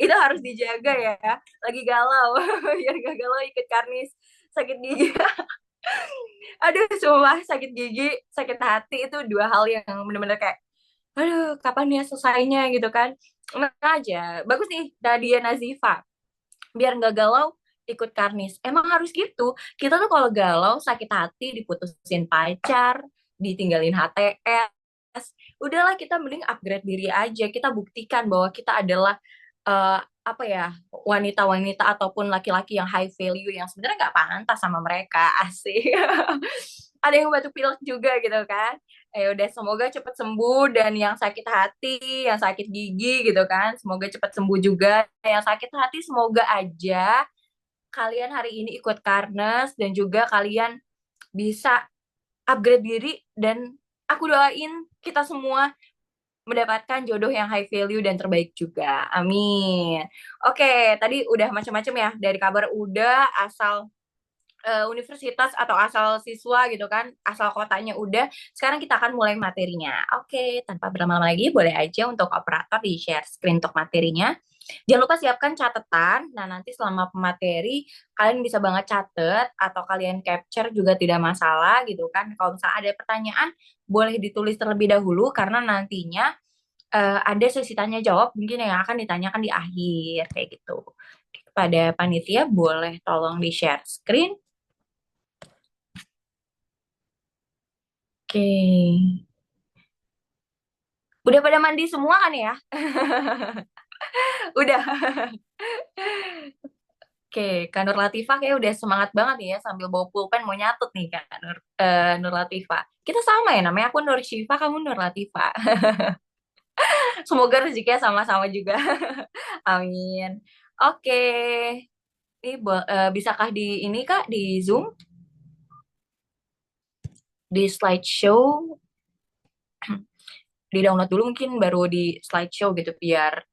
Itu harus dijaga ya. Lagi galau, biar gak galau ikut karnis. Sakit gigi. Aduh, sumpah sakit gigi, sakit hati itu dua hal yang bener-bener kayak, aduh, kapan ya selesainya gitu kan. Nah aja, bagus nih Nadia Nazifa. Biar nggak galau, ikut karnis. Emang harus gitu. Kita tuh kalau galau, sakit hati, diputusin pacar, ditinggalin HTS. Udahlah kita mending upgrade diri aja. Kita buktikan bahwa kita adalah apa ya, wanita-wanita ataupun laki-laki yang high value yang sebenarnya nggak pantas sama mereka. Asik. Ada yang batuk pilek juga gitu kan. Udah semoga cepet sembuh, dan yang sakit hati, yang sakit gigi gitu kan, semoga cepet sembuh juga. Yang sakit hati semoga aja kalian hari ini ikut Karnes dan juga kalian bisa upgrade diri, dan aku doain kita semua mendapatkan jodoh yang high value dan terbaik juga. Amin. Oke, tadi udah macam-macam ya, dari kabar udah, asal universitas atau asal siswa gitu kan, asal kotanya udah. Sekarang kita akan mulai materinya. Oke, tanpa berlama-lama lagi, boleh aja untuk operator di share screen untuk materinya. Jangan lupa siapkan catatan. Nah, nanti selama pemateri, kalian bisa banget catet atau kalian capture juga tidak masalah gitu kan. Kalau misalnya ada pertanyaan, boleh ditulis terlebih dahulu karena nantinya ada sesi tanya jawab mungkin yang akan ditanyakan di akhir kayak gitu. Kepada panitia, boleh tolong di share screen. Oke. Udah pada mandi semua kan ya? Udah. Oke, Kak Nur Latifah kayak udah semangat banget nih ya sambil bawa pulpen mau nyatut nih Kak Nur Latifah. Kita sama ya namanya, aku Nur Syifa, kamu Nur Latifah. Semoga rezekinya sama-sama juga. Amin. Oke. Ini bisakah di ini Kak di Zoom, di slideshow, di download dulu mungkin baru di slideshow gitu biar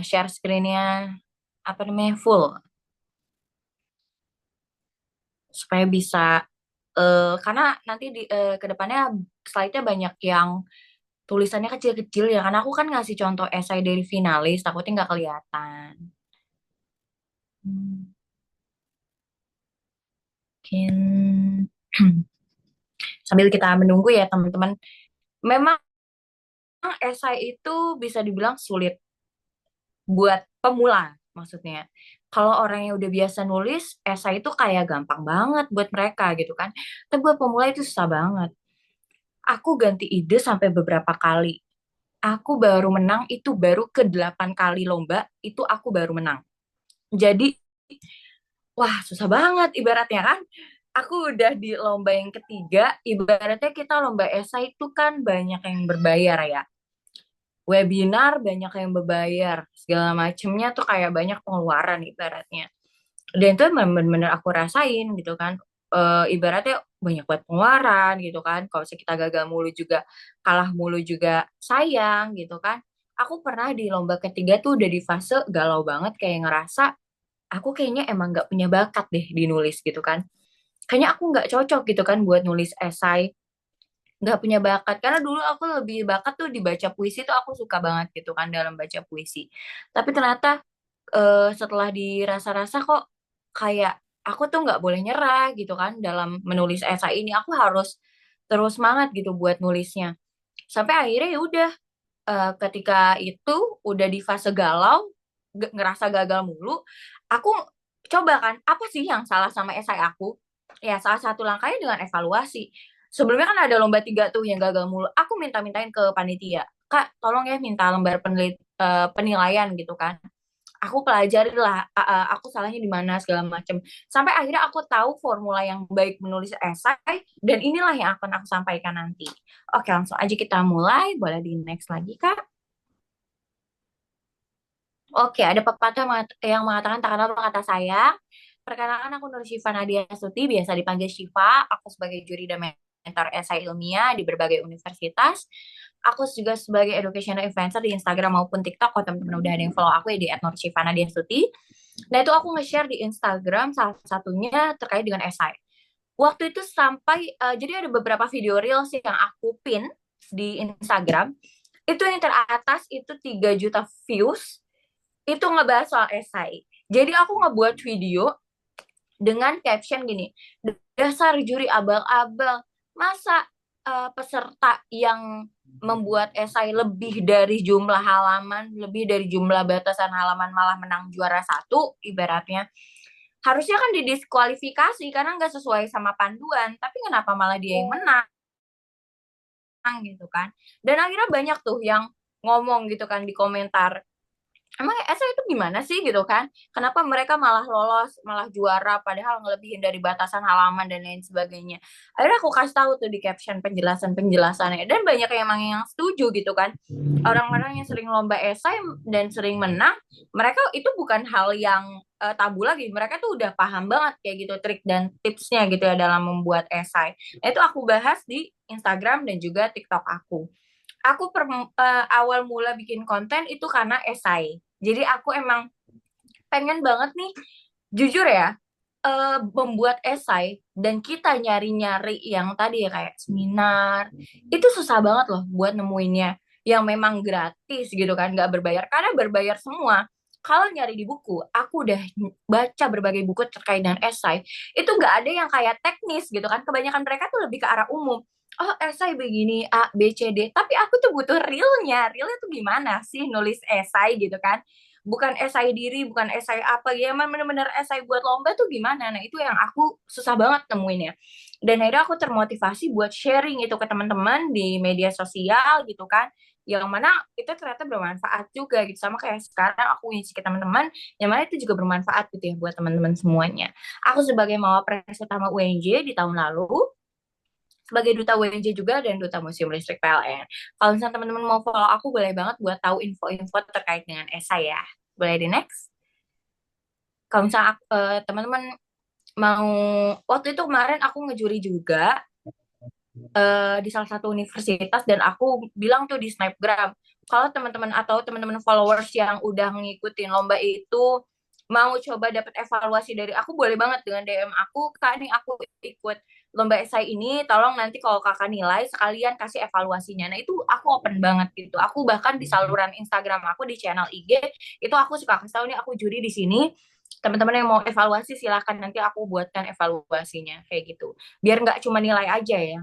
share screen-nya apa namanya full, supaya bisa karena nanti di ke depannya slide-nya banyak yang tulisannya kecil-kecil ya, karena aku kan ngasih contoh esai dari finalis, takutnya nggak kelihatan. Hmm, Mungkin sambil kita menunggu ya teman-teman. Memang esai itu bisa dibilang sulit buat pemula maksudnya. Kalau orang yang udah biasa nulis, esai itu kayak gampang banget buat mereka gitu kan. Tapi buat pemula itu susah banget. Aku ganti ide sampai beberapa kali. Aku baru menang itu baru ke 8 kali lomba, itu aku baru menang. Jadi, wah susah banget ibaratnya kan. Aku udah di lomba yang ketiga, ibaratnya kita lomba esai itu kan banyak yang berbayar ya. Webinar banyak yang berbayar, segala macemnya tuh kayak banyak pengeluaran ibaratnya. Dan itu bener-bener aku rasain gitu kan. Ibaratnya banyak buat pengeluaran gitu kan, kalau misalnya kita gagal mulu juga, kalah mulu juga sayang gitu kan. Aku pernah di lomba ketiga tuh udah di fase galau banget, kayak ngerasa aku kayaknya emang nggak punya bakat deh di nulis gitu kan, kayaknya aku nggak cocok gitu kan buat nulis esai, nggak punya bakat. Karena dulu aku lebih bakat tuh di baca puisi, tuh aku suka banget gitu kan dalam baca puisi. Tapi ternyata setelah dirasa-rasa kok kayak aku tuh nggak boleh nyerah gitu kan dalam menulis esai ini, aku harus terus semangat gitu buat nulisnya. Sampai akhirnya ya udah, ketika itu udah di fase galau, ngerasa gagal mulu, aku coba kan apa sih yang salah sama esai aku. Ya salah satu langkahnya dengan evaluasi. Sebelumnya kan ada lomba tiga tuh yang gagal mulu, aku minta-mintain ke panitia, Kak tolong ya minta lembar penilaian gitu kan. Aku pelajari lah aku salahnya di mana segala macam, sampai akhirnya aku tahu formula yang baik menulis esai, dan inilah yang akan aku sampaikan nanti. Oke, langsung aja kita mulai, boleh di next lagi Kak. Oke, ada pepatah yang mengatakan tak kenal maka tak sayang. Perkenalkan aku Nur Syifa Nadia Suti, biasa dipanggil Syifa. Aku sebagai juri dan mentor esai ilmiah di berbagai universitas. Aku juga sebagai educational influencer di Instagram maupun TikTok. Kalau teman-teman udah ada yang follow aku ya di @nursyifa_nadia_stuti. Nah itu aku nge-share di Instagram salah satunya terkait dengan esai. Waktu itu sampai jadi ada beberapa video reels yang aku pin di Instagram. Itu yang teratas itu 3 juta views. itu ngebahas soal esai. Jadi aku ngebuat video dengan caption gini, dasar juri abal-abal, masa peserta yang membuat esai lebih dari jumlah halaman, lebih dari jumlah batasan halaman malah menang juara satu, ibaratnya. Harusnya kan didiskualifikasi karena nggak sesuai sama panduan, tapi kenapa malah dia yang menang gitu kan. Dan akhirnya banyak tuh yang ngomong gitu kan di komentar, emang esai itu gimana sih gitu kan? Kenapa mereka malah lolos, malah juara, padahal ngelebihin dari batasan halaman dan lain sebagainya. Akhirnya aku kasih tahu tuh di caption penjelasan-penjelasannya. Dan banyak yang emang yang setuju gitu kan. Orang-orang yang sering lomba esai dan sering menang, mereka itu bukan hal yang tabu lagi. Mereka tuh udah paham banget kayak gitu trik dan tipsnya gitu ya dalam membuat esai. Nah, itu aku bahas di Instagram dan juga TikTok aku. Awal mula bikin konten itu karena esai. Jadi aku emang pengen banget nih, jujur ya, membuat esai dan kita nyari-nyari yang tadi ya kayak seminar, itu susah banget loh buat nemuinnya. Yang memang gratis gitu kan, nggak berbayar. Karena berbayar semua. Kalau nyari di buku, aku udah baca berbagai buku terkait dengan esai. Itu nggak ada yang kayak teknis gitu kan. Kebanyakan mereka tuh lebih ke arah umum. Oh, esai begini, A, B, C, D. Tapi aku tuh butuh realnya. Realnya tuh gimana sih nulis esai gitu kan. Bukan esai diri, bukan esai apa ya, emang bener-bener esai buat lomba tuh gimana. Nah, itu yang aku susah banget temuinnya. Dan akhirnya aku termotivasi buat sharing itu ke teman-teman di media sosial gitu kan. Yang mana itu ternyata bermanfaat juga gitu. Sama kayak sekarang aku ngisi ke teman-teman, yang mana itu juga bermanfaat gitu ya buat teman-teman semuanya. Aku sebagai mawapres utama UNJ di tahun lalu, sebagai duta WNJ juga dan duta Museum Listrik PLN. Kalau misalnya teman-teman mau follow aku, boleh banget buat tahu info-info terkait dengan esai ya. Boleh di next? Kalau misalnya teman-teman mau, waktu itu kemarin aku ngejuri juga di salah satu universitas dan aku bilang tuh di Snapgram, kalau teman-teman atau teman-teman followers yang udah ngikutin lomba itu mau coba dapat evaluasi dari aku, boleh banget dengan DM aku, Kak nih aku ikut lomba esai ini, tolong nanti kalau kakak nilai sekalian kasih evaluasinya. Nah itu aku open banget gitu. Aku bahkan di saluran Instagram aku di channel IG itu aku suka kasih tahu nih aku juri di sini. Teman-teman yang mau evaluasi silahkan nanti aku buatkan evaluasinya kayak gitu. Biar nggak cuma nilai aja ya.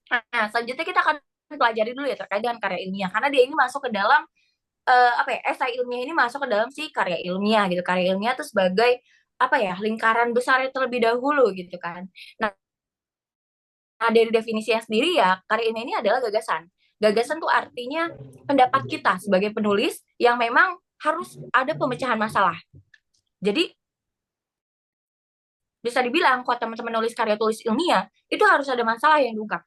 Nah, selanjutnya kita akan pelajari dulu ya terkait dengan karya ilmiah karena dia ini masuk ke dalam apa ya, esai ilmiah ini masuk ke dalam si karya ilmiah gitu. Karya ilmiah itu sebagai apa ya, lingkaran besar terlebih dahulu gitu kan. Nah, dari definisinya sendiri ya, karya ilmiah ini adalah gagasan. Gagasan tuh artinya pendapat kita sebagai penulis yang memang harus ada pemecahan masalah. Jadi bisa dibilang kalau teman-teman nulis karya tulis ilmiah itu harus ada masalah yang diungkap.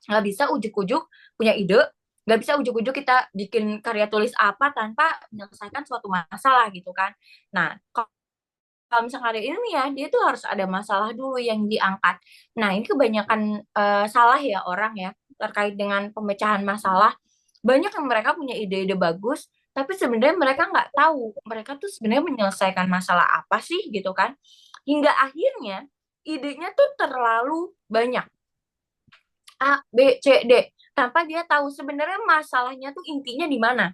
Nggak bisa ujuk-ujuk punya ide, nggak bisa ujuk-ujuk kita bikin karya tulis apa tanpa menyelesaikan suatu masalah gitu kan. Nah, kalau misalnya karya ilmiah, dia tuh harus ada masalah dulu yang diangkat. Nah, ini kebanyakan salah ya orang ya terkait dengan pemecahan masalah. Banyak yang mereka punya ide-ide bagus, tapi sebenarnya mereka nggak tahu mereka tuh sebenarnya menyelesaikan masalah apa sih gitu kan. Hingga akhirnya idenya tuh terlalu banyak. A, B, C, D. Tanpa dia tahu sebenarnya masalahnya tuh intinya di mana.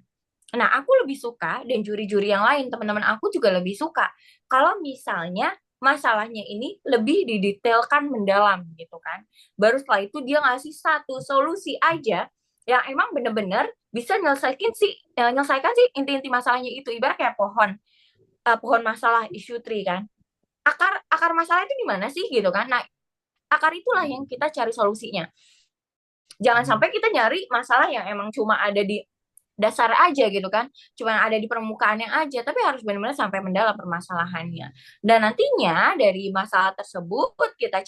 Nah, aku lebih suka dan juri-juri yang lain, teman-teman aku juga lebih suka. Kalau misalnya masalahnya ini lebih didetailkan mendalam gitu kan. Baru setelah itu dia ngasih satu solusi aja yang emang bener-bener bisa nyelesaikan sih inti-inti masalahnya itu. Ibarat kayak pohon masalah issue tree kan. Akar akar masalah itu di mana sih gitu kan. Nah, akar itulah yang kita cari solusinya. Jangan sampai kita nyari masalah yang emang cuma ada di dasar aja gitu kan, cuma ada di permukaannya aja, tapi harus benar-benar sampai mendalam permasalahannya. Dan nantinya dari masalah tersebut kita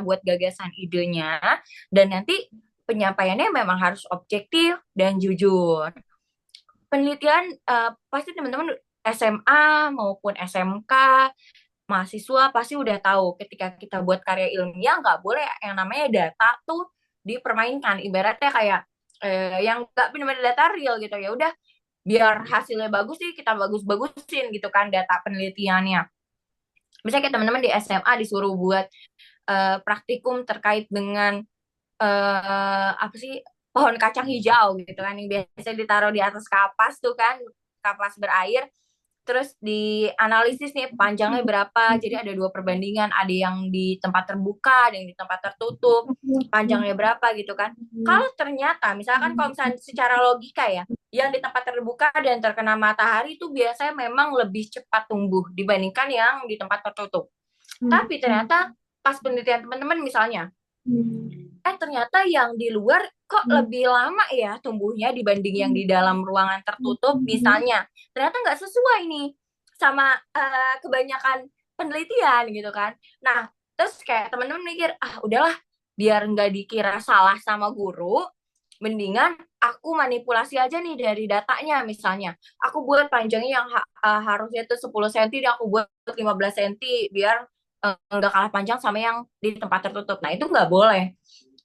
buat gagasan idenya, dan nanti penyampaiannya memang harus objektif dan jujur. Penelitian pasti teman-teman SMA maupun SMK mahasiswa pasti udah tahu ketika kita buat karya ilmiah nggak boleh yang namanya data tuh dipermainkan, ibaratnya kayak yang nggak benar-benar data real gitu ya udah biar hasilnya bagus sih kita bagus-bagusin gitu kan data penelitiannya. Misalnya kayak teman-teman di SMA disuruh buat praktikum terkait dengan apa sih pohon kacang hijau gitu kan yang biasa ditaruh di atas kapas tuh kan, kapas berair, terus dianalisis nih panjangnya berapa, jadi ada dua perbandingan, ada yang di tempat terbuka, ada yang di tempat tertutup, panjangnya berapa gitu kan. Kalau ternyata, misalkan kalau misalnya secara logika ya, yang di tempat terbuka dan terkena matahari itu biasanya memang lebih cepat tumbuh dibandingkan yang di tempat tertutup. Tapi ternyata pas penelitian teman-teman misalnya, ternyata yang di luar kok lebih lama ya tumbuhnya dibanding yang di dalam ruangan tertutup misalnya. Ternyata nggak sesuai nih sama kebanyakan penelitian gitu kan. Nah, terus kayak teman-teman mikir, udahlah biar nggak dikira salah sama guru, mendingan aku manipulasi aja nih dari datanya misalnya. Aku buat panjangnya yang harusnya itu 10 cm, aku buat 15 cm biar nggak kalah panjang sama yang di tempat tertutup. Nah, itu nggak boleh.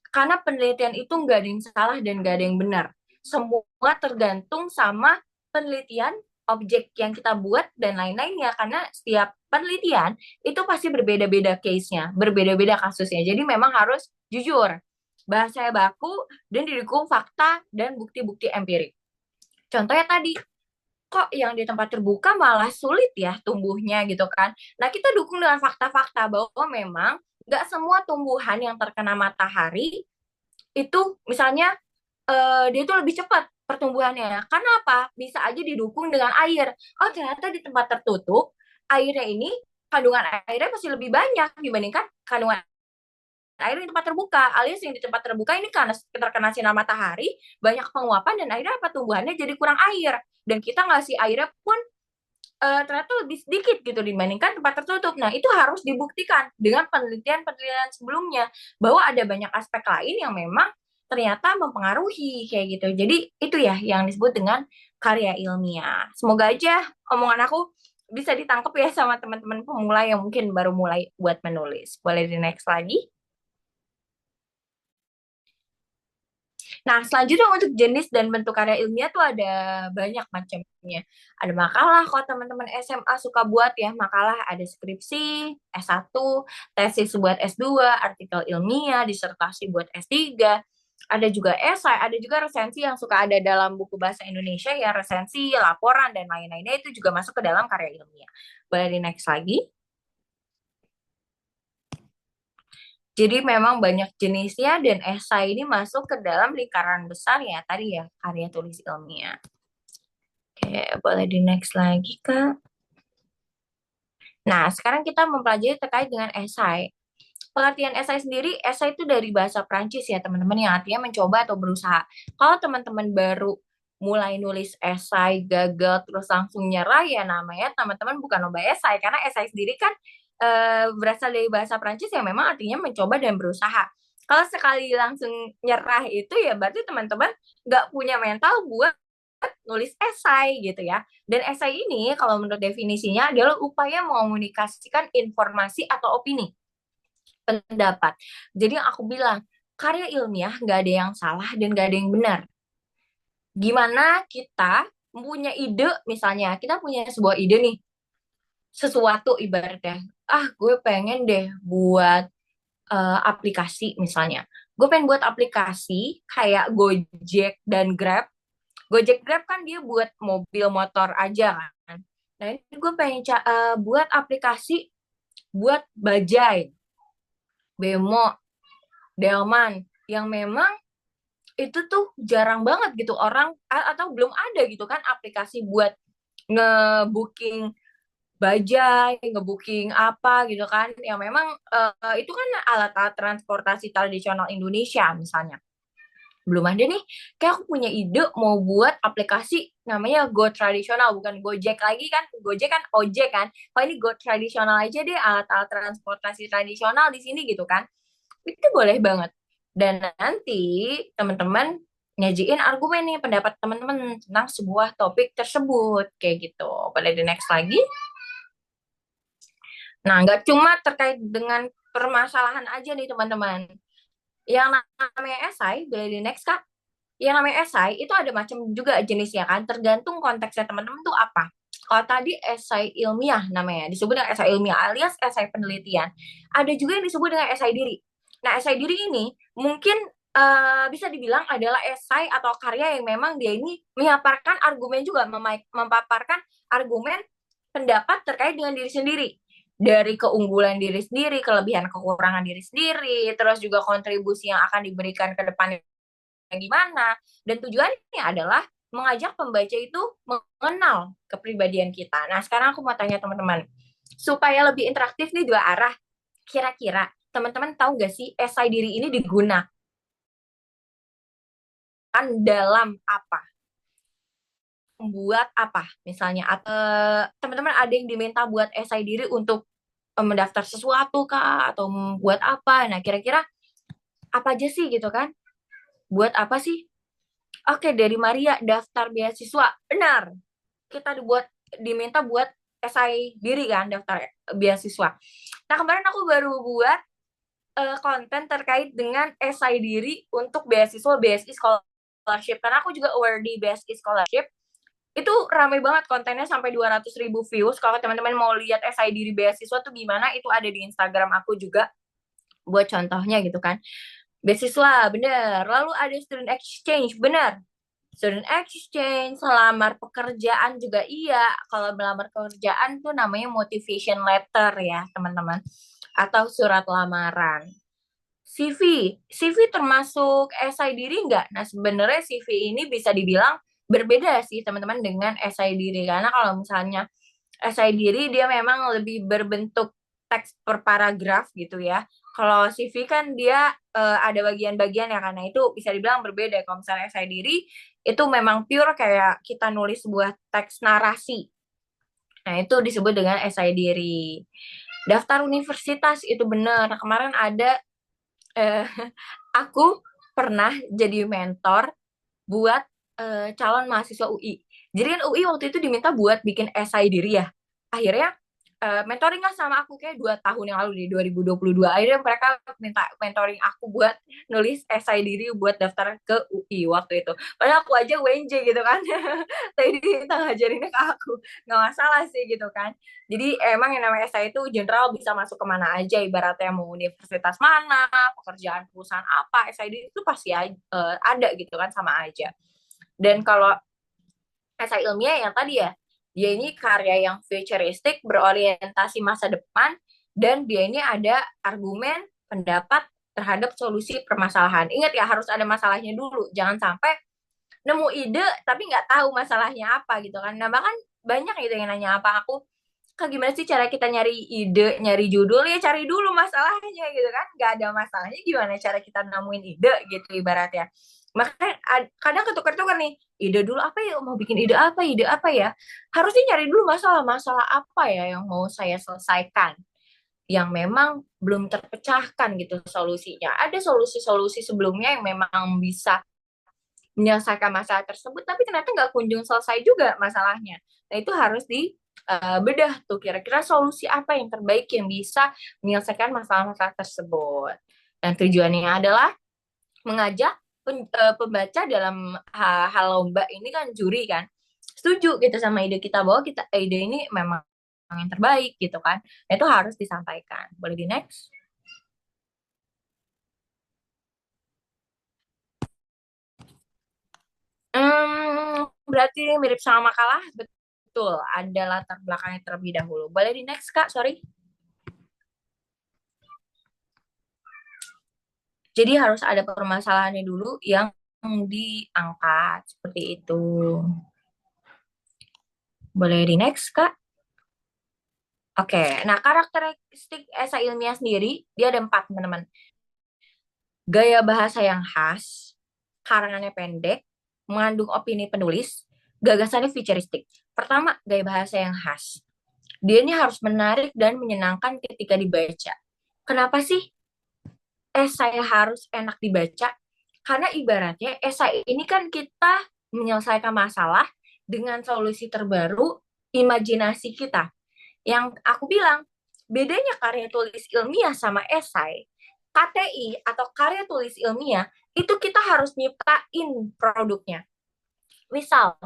Karena penelitian itu nggak ada yang salah dan nggak ada yang benar. Semua tergantung sama penelitian, objek yang kita buat, dan lain-lainnya. Karena setiap penelitian itu pasti berbeda-beda case-nya, berbeda-beda kasusnya. Jadi memang harus jujur, bahasa baku, dan didukung fakta dan bukti-bukti empirik. Contohnya tadi, kok yang di tempat terbuka malah sulit ya tumbuhnya gitu kan. Nah, kita dukung dengan fakta-fakta bahwa memang nggak semua tumbuhan yang terkena matahari itu misalnya dia itu lebih cepat pertumbuhannya. Karena apa? Bisa aja didukung dengan air. Oh, ternyata di tempat tertutup, airnya ini, kandungan airnya pasti lebih banyak dibandingkan kandungan air di tempat terbuka. Alias yang di tempat terbuka ini karena terkena sinar matahari, banyak penguapan dan akhirnya apa? Tumbuhannya jadi kurang air. Dan kita ngasih airnya pun ternyata lebih sedikit gitu dibandingkan tempat tertutup. Nah, itu harus dibuktikan dengan penelitian-penelitian sebelumnya bahwa ada banyak aspek lain yang memang ternyata mempengaruhi kayak gitu. Jadi itu ya yang disebut dengan karya ilmiah. Semoga aja omongan aku bisa ditangkap ya sama teman-teman pemula yang mungkin baru mulai buat menulis. Boleh di next lagi? Nah, selanjutnya untuk jenis dan bentuk karya ilmiah tuh ada banyak macamnya. Ada makalah, kalau teman-teman SMA suka buat ya, makalah ada skripsi, S1, tesis buat S2, artikel ilmiah, disertasi buat S3, ada juga esai, ada juga resensi yang suka ada dalam buku bahasa Indonesia ya, resensi, laporan, dan lain-lainnya itu juga masuk ke dalam karya ilmiah. Boleh di next lagi? Jadi memang banyak jenisnya dan esai ini masuk ke dalam lingkaran besar ya tadi ya karya tulis ilmiah. Oke, boleh di next lagi Kak. Nah, sekarang kita mempelajari terkait dengan esai. Pengertian esai sendiri, esai itu dari bahasa Prancis ya teman-teman yang artinya mencoba atau berusaha. Kalau teman-teman baru mulai nulis esai, gagal, terus langsung nyerah ya namanya teman-teman bukan lomba esai. Karena esai sendiri kan berasal dari bahasa Prancis yang memang artinya mencoba dan berusaha. Kalau sekali langsung nyerah itu ya berarti teman-teman nggak punya mental buat nulis esai gitu ya. Dan esai ini kalau menurut definisinya adalah upaya mengomunikasikan informasi atau opini, pendapat. Jadi yang aku bilang, karya ilmiah nggak ada yang salah dan nggak ada yang benar. Gimana kita punya ide, misalnya kita punya sebuah ide nih, sesuatu ibaratnya, gue pengen deh buat aplikasi misalnya. Gue pengen buat aplikasi kayak Gojek dan Grab. Gojek Grab kan dia buat mobil motor aja kan. Nah ini gue pengen buat aplikasi buat bajai, bemo, delman yang memang itu tuh jarang banget gitu orang atau belum ada gitu kan aplikasi buat ngebooking bajai, ngebooking apa gitu kan yang memang itu kan alat-alat transportasi tradisional Indonesia misalnya. Belum ada nih, kayak aku punya ide mau buat aplikasi namanya Go Tradisional, bukan Gojek lagi kan, Gojek kan ojek kan, kalau ini Go Tradisional aja deh, alat-alat transportasi tradisional di sini gitu kan, itu boleh banget. Dan nanti teman-teman nyajiin argumen nih, pendapat teman-teman tentang sebuah topik tersebut, kayak gitu. Boleh di next lagi. Nah, nggak cuma terkait dengan permasalahan aja nih teman-teman. Yang namanya esai, boleh di next Kak. Yang namanya esai itu ada macam juga jenisnya kan, tergantung konteksnya teman-teman tuh apa. Kalau tadi esai ilmiah namanya, disebut dengan esai ilmiah alias esai penelitian. Ada juga yang disebut dengan esai diri. Nah, esai diri ini mungkin bisa dibilang adalah esai atau karya yang memang dia ini memaparkan argumen juga, memaparkan argumen pendapat terkait dengan diri sendiri. Dari keunggulan diri sendiri, kelebihan kekurangan diri sendiri, terus juga kontribusi yang akan diberikan ke depannya gimana. Dan tujuannya adalah mengajak pembaca itu mengenal kepribadian kita. Nah, sekarang aku mau tanya teman-teman, supaya lebih interaktif nih dua arah, kira-kira teman-teman tahu gak sih esai diri ini digunakan dalam apa? Membuat apa? Misalnya, teman-teman ada yang diminta buat esai diri untuk mendaftar sesuatu kah? Atau buat apa? Nah, kira-kira apa aja sih gitu kan? Buat apa sih? Oke, dari Maria, daftar beasiswa. Benar. Kita diminta buat esai diri kan, daftar beasiswa. Nah, kemarin aku baru buat konten terkait dengan esai diri untuk beasiswa BSI Scholarship. Karena aku juga aware di BSI Scholarship. Itu rame banget kontennya sampai 200.000 views. Kalau teman-teman mau lihat esai diri beasiswa tuh gimana, itu ada di Instagram aku juga buat contohnya gitu kan. Beasiswa, bener. Lalu ada student exchange, bener. Student exchange, selamar pekerjaan juga iya. Kalau melamar pekerjaan tuh namanya motivation letter ya, teman-teman. Atau surat lamaran. CV, CV termasuk esai diri nggak? Nah, sebenarnya CV ini bisa dibilang berbeda sih, teman-teman, dengan esai diri. Karena kalau misalnya esai diri, dia memang lebih berbentuk teks per paragraf gitu ya. Kalau CV kan dia ada bagian-bagian ya, karena itu bisa dibilang berbeda. Kalau misalnya esai diri, itu memang pure kayak kita nulis sebuah teks narasi. Nah, itu disebut dengan esai diri. Daftar universitas itu benar. Nah, kemarin ada, eh, aku pernah jadi mentor buat calon mahasiswa UI. Jadi kan UI waktu itu diminta buat bikin esai diri ya. Akhirnya mentoring lah sama aku kayak 2 tahun yang lalu di 2022. Akhirnya mereka minta mentoring aku buat nulis esai diri buat daftar ke UI waktu itu. Padahal aku aja UNJ gitu kan. Tapi dia ngajarinnya ke aku. Nggak masalah sih gitu kan. Jadi emang yang namanya esai itu general bisa masuk kemana aja. Ibaratnya mau universitas mana, pekerjaan perusahaan apa, esai diri itu pasti ada gitu kan, sama aja. Dan kalau esai ilmiah yang tadi ya, dia ini karya yang futuristik, berorientasi masa depan, dan dia ini ada argumen, pendapat terhadap solusi permasalahan. Ingat ya, harus ada masalahnya dulu. Jangan sampai nemu ide tapi nggak tahu masalahnya apa gitu kan. Nah, bahkan banyak gitu yang nanya apa aku, Kak, gimana sih cara kita nyari ide, nyari judul? Ya cari dulu masalahnya gitu kan. Nggak ada masalahnya, gimana cara kita nemuin ide gitu ibaratnya. Makanya kadang ketukar-tukar nih, ide dulu apa ya, mau bikin ide apa ya. Harusnya nyari dulu masalah apa ya yang mau saya selesaikan. Yang memang belum terpecahkan gitu solusinya. Ada solusi-solusi sebelumnya yang memang bisa menyelesaikan masalah tersebut, tapi ternyata nggak kunjung selesai juga masalahnya. Nah, itu harus bedah tuh, kira-kira solusi apa yang terbaik yang bisa menyelesaikan masalah-masalah tersebut. Dan tujuannya adalah mengajak pembaca dalam hal lomba ini kan, juri kan, setuju gitu sama ide kita, bahwa ide ini memang yang terbaik gitu kan. Nah, itu harus disampaikan. Boleh di next? Berarti mirip sama makalah, betul. Ada latar belakangnya terlebih dahulu. Boleh di next, Kak? Sorry. Jadi harus ada permasalahannya dulu yang diangkat. Seperti itu. Boleh di next, Kak? Oke, nah karakteristik esai ilmiah sendiri, dia ada 4, teman-teman. Gaya bahasa yang khas, karangannya pendek, mengandung opini penulis, gagasannya futuristik. Pertama, gaya bahasa yang khas. Dia ini harus menarik dan menyenangkan ketika dibaca. Kenapa sih esai harus enak dibaca? Karena ibaratnya esai ini kan kita menyelesaikan masalah dengan solusi terbaru, imajinasi kita. Yang aku bilang, bedanya karya tulis ilmiah sama esai, KTI atau karya tulis ilmiah, itu kita harus nyiptain produknya. Misal,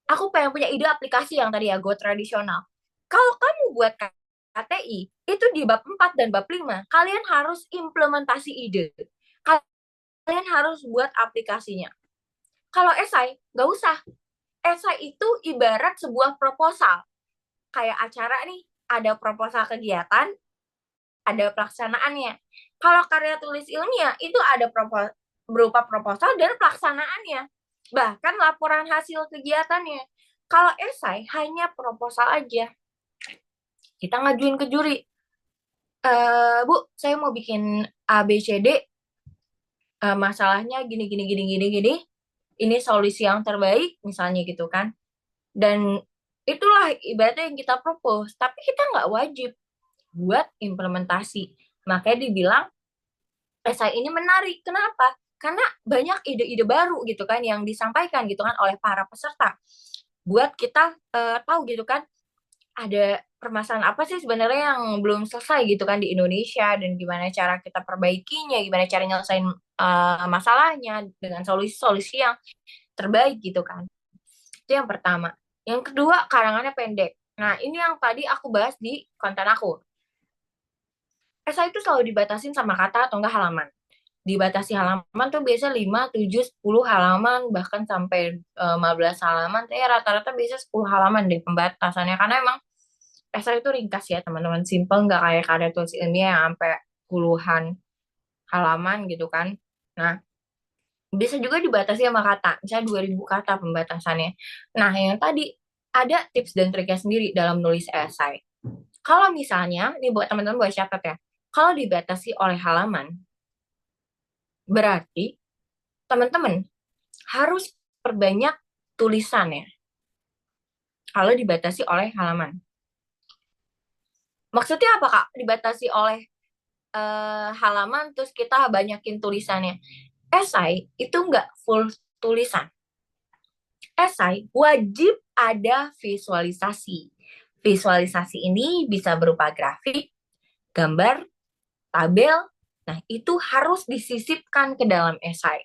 aku pengen punya ide aplikasi yang tadi ya, go tradisional. Kalau kamu buat KTI, itu di bab 4 dan bab 5, kalian harus implementasi ide. kalian harus buat aplikasinya. Kalau esai, nggak usah. Esai itu ibarat sebuah proposal. Kayak acara nih, ada proposal kegiatan, ada pelaksanaannya. Kalau karya tulis ilmiah, itu ada berupa proposal dan pelaksanaannya. Bahkan laporan hasil kegiatannya. Kalau esai, hanya proposal aja. Kita ngajuin ke juri. Bu, saya mau bikin A, B, C, D. Masalahnya gini, gini, gini, gini, gini. Ini solusi yang terbaik, misalnya gitu kan. Dan itulah ibaratnya yang kita propose. Tapi kita nggak wajib buat implementasi. Makanya dibilang esai ini menarik. Kenapa? Karena banyak ide-ide baru gitu kan yang disampaikan gitu kan oleh para peserta. Buat kita tahu gitu kan ada permasalahan apa sih sebenarnya yang belum selesai gitu kan di Indonesia dan gimana cara kita perbaikinya, gimana cara nyelesain masalahnya dengan solusi-solusi yang terbaik gitu kan. Itu yang pertama. Yang kedua, karangannya pendek. Nah, ini yang tadi aku bahas di konten aku. Esai itu selalu dibatasin sama kata atau enggak halaman. Dibatasi halaman tuh biasa 5, 7, 10 halaman, bahkan sampai 15 halaman. Tapi rata-rata biasa 10 halaman deh pembatasannya. Karena emang esai itu ringkas ya teman-teman. Simple, nggak kayak karya tulis ilmiah yang sampai puluhan halaman gitu kan. Nah, bisa juga dibatasi sama kata. Misalnya 2000 kata pembatasannya. Nah, yang tadi ada tips dan triknya sendiri dalam nulis esai. Kalau misalnya, ini buat teman-teman buat catat ya. Kalau dibatasi oleh halaman, berarti teman-teman harus perbanyak tulisannya. Kalau dibatasi oleh halaman. Maksudnya apa, Kak? Dibatasi oleh halaman, terus kita banyakin tulisannya. Esai itu nggak full tulisan. Esai wajib ada visualisasi. Visualisasi ini bisa berupa grafik, gambar, tabel. Nah, itu harus disisipkan ke dalam esai.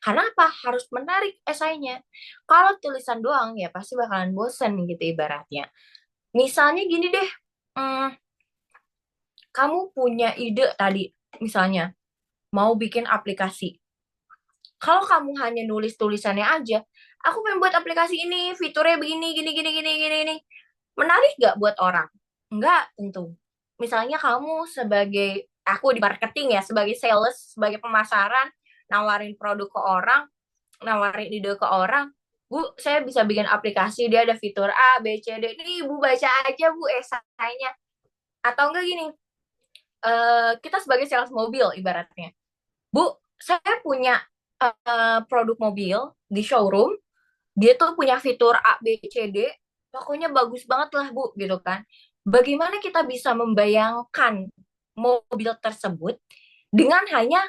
Karena apa? Harus menarik esainya. Kalau tulisan doang, ya pasti bakalan bosen gitu ibaratnya. Misalnya gini deh, hmm, kamu punya ide tadi, misalnya mau bikin aplikasi. Kalau kamu hanya nulis tulisannya aja, aku pengen buat aplikasi ini, fiturnya begini, gini, gini, gini, gini, gini. Menarik nggak buat orang? Nggak, tentu. Misalnya kamu sebagai, aku di marketing ya, sebagai sales, sebagai pemasaran, nawarin produk ke orang, nawarin ide ke orang, Bu, saya bisa bikin aplikasi, dia ada fitur A, B, C, D. Ini Ibu baca aja, Bu, esainya. Atau enggak gini, kita sebagai sales mobil ibaratnya. Bu, saya punya produk mobil di showroom, dia tuh punya fitur A, B, C, D, pokoknya bagus banget lah Bu, gitu kan. Bagaimana kita bisa membayangkan mobil tersebut dengan hanya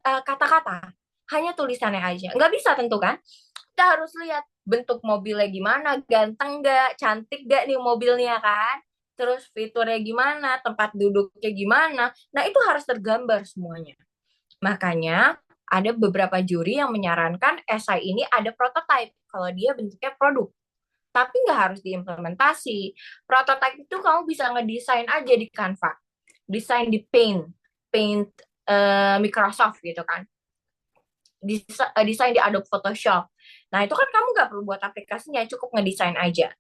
kata-kata, hanya tulisannya aja. Nggak bisa tentu kan? Kita harus lihat bentuk mobilnya gimana, ganteng nggak, cantik nggak nih mobilnya kan? Terus fiturnya gimana, tempat duduknya gimana. Nah, itu harus tergambar semuanya. Makanya ada beberapa juri yang menyarankan esai ini ada prototype kalau dia bentuknya produk. Tapi nggak harus diimplementasi. Prototype itu kamu bisa ngedesain aja di Canva. Desain di Paint Microsoft gitu kan. Desain di Adobe Photoshop. Nah, itu kan kamu nggak perlu buat aplikasinya, cukup ngedesain aja.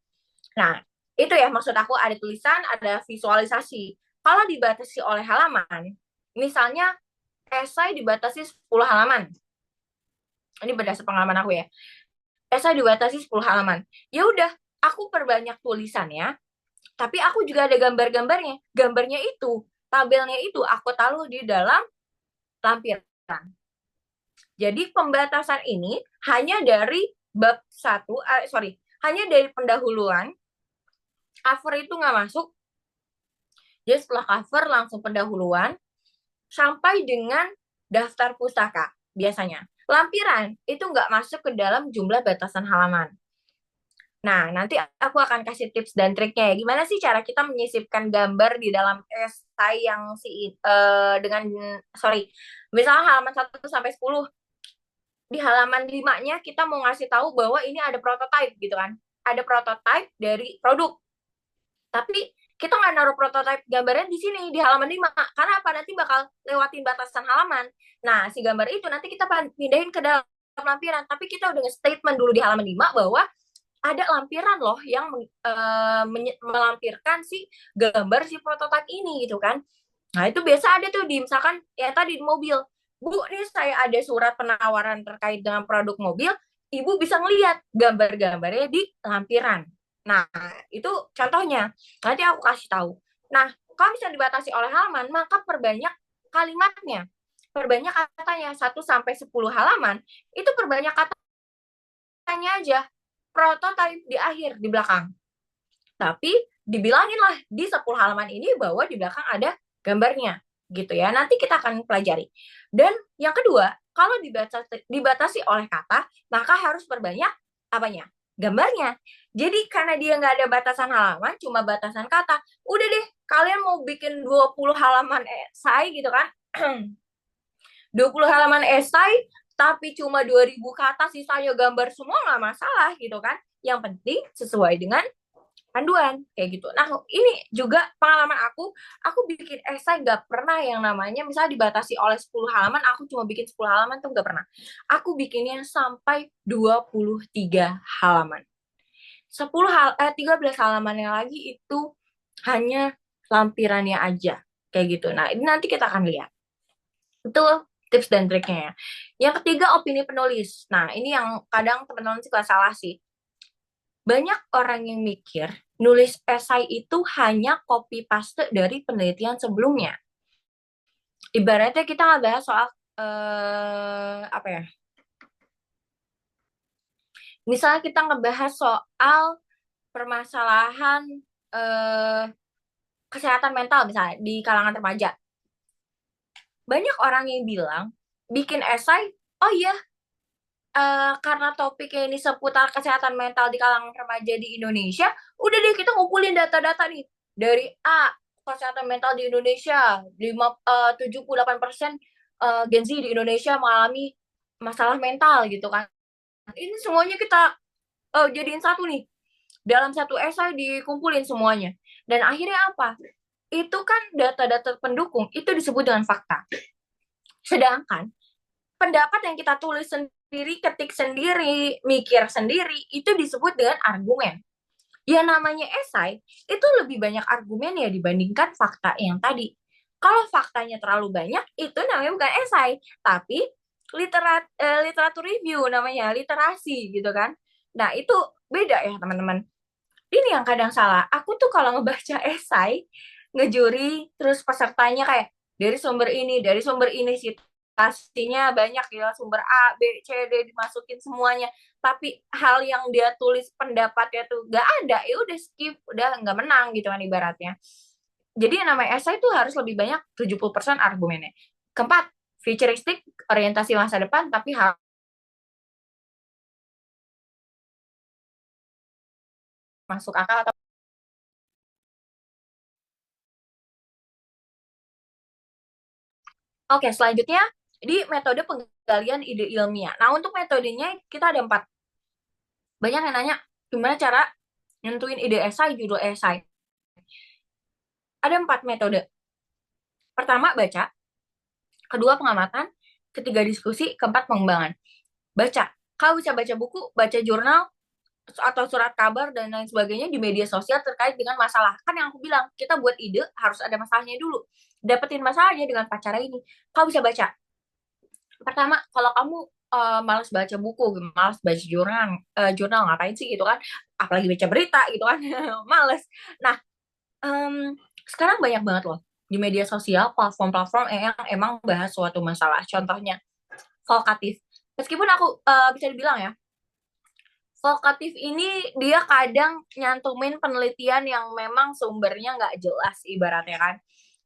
Nah, itu ya maksud aku ada tulisan, ada visualisasi. Kalau dibatasi oleh halaman, misalnya esai dibatasi 10 halaman. Ini berdasar pengalaman aku ya. Esai dibatasi 10 halaman. Ya udah, aku perbanyak tulisannya, tapi aku juga ada gambar-gambarnya. Gambarnya itu, tabelnya itu aku taruh di dalam lampiran. Jadi pembatasan ini hanya dari bab 1, hanya dari pendahuluan. Cover itu nggak masuk. Jadi setelah cover langsung pendahuluan sampai dengan daftar pustaka biasanya. Lampiran itu nggak masuk ke dalam jumlah batasan halaman. Nah, nanti aku akan kasih tips dan triknya ya. Gimana sih cara kita menyisipkan gambar di dalam esai yang dengan misalnya halaman 1 sampai 10, di halaman 5-nya kita mau ngasih tahu bahwa ini ada prototype gitu kan. Ada prototype dari produk. Tapi kita nggak naruh prototipe gambarnya di sini di halaman 5 karena apa, nanti bakal lewatin batasan halaman. Nah, si gambar itu nanti kita pindahin ke dalam lampiran, tapi kita udah nge-statement dulu di halaman 5 bahwa ada lampiran loh yang melampirkan si gambar si prototipe ini gitu kan. Nah, itu biasa ada tuh di misalkan ya tadi di mobil. Bu, nih saya ada surat penawaran terkait dengan produk mobil, Ibu bisa ngelihat gambar-gambarnya di lampiran. Nah, itu contohnya. Nanti aku kasih tahu. Nah, kalau bisa dibatasi oleh halaman, maka perbanyak kalimatnya. Perbanyak katanya 1 sampai 10 halaman, itu perbanyak katanya aja. Prototype di akhir, di belakang. Tapi dibilangin lah di 10 halaman ini bahwa di belakang ada gambarnya gitu ya. Nanti kita akan pelajari. Dan yang kedua, kalau dibatasi oleh kata, maka harus perbanyak apanya? Gambarnya. Jadi karena dia nggak ada batasan halaman, cuma batasan kata, udah deh kalian mau bikin 20 halaman esai gitu kan. 20 halaman esai, tapi cuma 2000 kata, sisanya gambar semua nggak masalah gitu kan. Yang penting sesuai dengan panduan kayak gitu. Nah, ini juga pengalaman aku bikin esai nggak pernah yang namanya misalnya dibatasi oleh 10 halaman, aku cuma bikin 10 halaman tuh nggak pernah. Aku bikinnya sampai 23 halaman. 13 halamannya lagi itu hanya lampirannya aja kayak gitu. Nah, ini nanti kita akan lihat. Itu tips dan triknya ya. Yang ketiga, opini penulis. Nah, ini yang kadang teman-teman suka salah sih. Banyak orang yang mikir nulis esai itu hanya copy paste dari penelitian sebelumnya. Ibaratnya kita nggak bahas soal apa ya? Misalnya kita ngebahas soal permasalahan eh, kesehatan mental misalnya di kalangan remaja. Banyak orang yang bilang bikin esai, oh iya, karena topiknya ini seputar kesehatan mental di kalangan remaja di Indonesia, udah deh kita ngumpulin data-data nih dari A, kesehatan mental di Indonesia 78% Gen Z di Indonesia mengalami masalah mental gitu kan. Ini semuanya kita jadiin satu nih, dalam satu esai dikumpulin semuanya, dan akhirnya apa? Itu kan data-data pendukung itu disebut dengan fakta, sedangkan pendapat yang kita tulis sendiri, ketik sendiri, mikir sendiri, itu disebut dengan argumen. Ya namanya esai, itu lebih banyak argumen ya dibandingkan fakta yang tadi. Kalau faktanya terlalu banyak, itu namanya bukan esai, tapi literatur review namanya, literasi gitu kan. Nah, itu beda ya teman-teman. Ini yang kadang salah. Aku tuh kalau ngebaca esai, ngejuri, terus pesertanya kayak dari sumber ini sih pastinya banyak ya, sumber A, B, C, D dimasukin semuanya. Tapi hal yang dia tulis pendapatnya tuh gak ada, ya udah skip, udah nggak menang gitu kan ibaratnya. Jadi yang namanya esai itu harus lebih banyak 70% argumennya. Keempat, futuristik, orientasi masa depan, tapi harus masuk akal. Oke, selanjutnya di metode penggalian ide ilmiah. Nah, untuk metodenya kita ada 4. Banyak yang nanya, gimana cara nentuin ide esai, judul esai. Ada 4 metode. Pertama, baca. Kedua, pengamatan. Ketiga, diskusi. Keempat, pengembangan. Baca. Kau bisa baca buku, baca jurnal, atau surat kabar, dan lain sebagainya di media sosial terkait dengan masalah. Kan yang aku bilang, kita buat ide harus ada masalahnya dulu. Dapetin masalahnya dengan pacara ini. Kau bisa baca. Pertama, kalau kamu malas baca buku, malas baca jurnal ngapain sih gitu kan, apalagi baca berita gitu kan, males. Nah, sekarang banyak banget loh di media sosial platform-platform yang emang bahas suatu masalah. Contohnya Volkatif. Meskipun aku bisa dibilang ya, Volkatif ini dia kadang nyantumin penelitian yang memang sumbernya nggak jelas ibaratnya kan,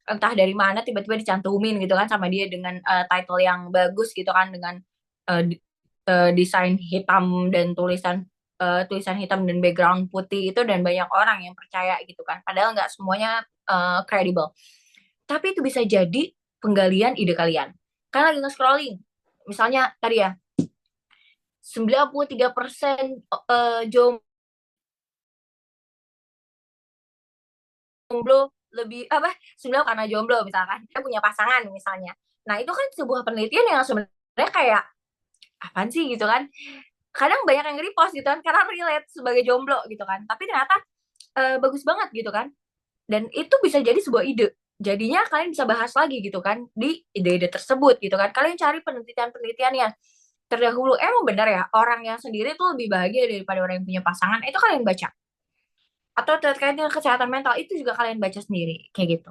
entah dari mana tiba-tiba dicantumin gitu kan sama dia dengan title yang bagus gitu kan, dengan uh, desain hitam dan tulisan hitam dan background putih itu, dan banyak orang yang percaya gitu kan, padahal nggak semuanya kredibel. Tapi itu bisa jadi penggalian ide kalian. Kalian lagi nge-scrolling, misalnya tadi ya 93% jomblo jomblo lebih apa, jomblo karena jomblo misalkan dia punya pasangan misalnya. Nah itu kan sebuah penelitian yang sebenarnya kayak apaan sih gitu kan. Kadang banyak yang repost gitu kan karena relate sebagai jomblo gitu kan. Tapi ternyata bagus banget gitu kan. Dan itu bisa jadi sebuah ide. Jadinya kalian bisa bahas lagi gitu kan di ide-ide tersebut gitu kan. Kalian cari penelitian-penelitian yang terdahulu. Emang benar ya orang yang sendiri tuh lebih bahagia daripada orang yang punya pasangan. Itu kalian baca. Atau terkait dengan kesehatan mental itu juga kalian baca sendiri kayak gitu.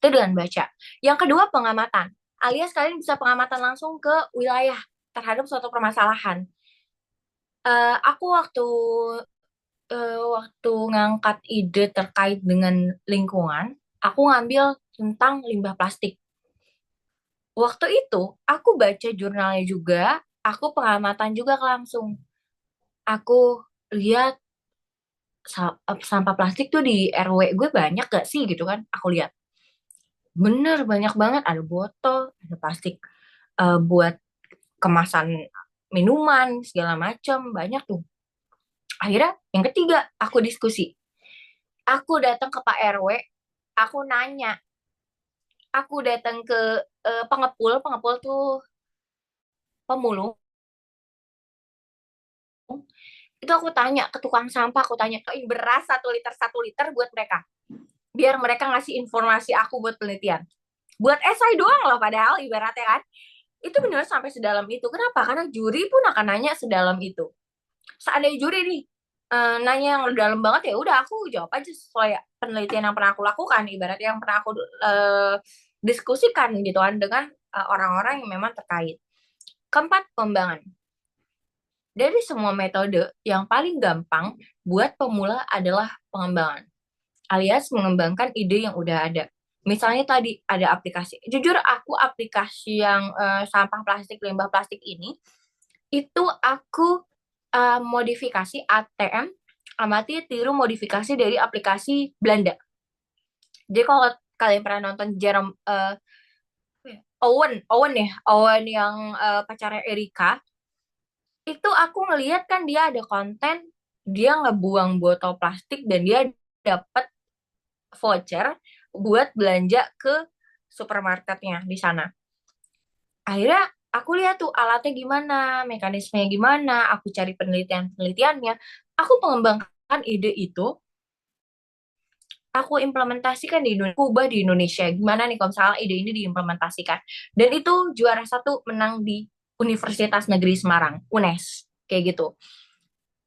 Itu dengan baca. Yang kedua pengamatan. Alias kalian bisa pengamatan langsung ke wilayah terhadap suatu permasalahan. Aku waktu ngangkat ide terkait dengan lingkungan, aku ngambil tentang limbah plastik. Waktu itu, aku baca jurnalnya juga, aku pengamatan juga langsung. Aku lihat sampah plastik tuh di RW gue banyak gak sih gitu kan? Aku lihat. Bener, banyak banget. Ada botol, ada plastik buat kemasan minuman, segala macam. Banyak tuh. Akhirnya, yang ketiga, aku diskusi. Aku datang ke Pak RW, aku nanya, aku datang ke pengepul, pengepul tuh pemulung, itu aku tanya ke tukang sampah, aku tanya ke beras 1 liter buat mereka, biar mereka ngasih informasi aku buat penelitian, buat esai doang loh, padahal ibaratnya kan, itu benar sampai sedalam itu. Kenapa? Karena juri pun akan nanya sedalam itu. Seandainya juri nih nanya yang dalam banget, ya udah aku jawab aja sesuai penelitian yang pernah aku lakukan, ibaratnya yang pernah aku diskusikan gitu kan dengan orang-orang yang memang terkait. Keempat, pengembangan. Dari semua metode, yang paling gampang buat pemula adalah pengembangan, alias mengembangkan ide yang udah ada. Misalnya tadi ada aplikasi. Jujur aku aplikasi yang sampah plastik, limbah plastik ini, itu aku modifikasi ATM, amati tiru modifikasi dari aplikasi Belanda. Jadi kalau kalian pernah nonton Jerome Owen yang pacarnya Erika, itu aku ngeliat kan dia ada konten dia ngebuang botol plastik dan dia dapat voucher buat belanja ke supermarketnya di sana. Akhirnya aku lihat tuh alatnya gimana, mekanismenya gimana, aku cari penelitiannya, aku mengembangkan ide itu, aku implementasikan di Indonesia, ubah di Indonesia. Gimana nih kalau misalnya ide ini diimplementasikan. Dan itu juara satu menang di Universitas Negeri Semarang, UNES, kayak gitu.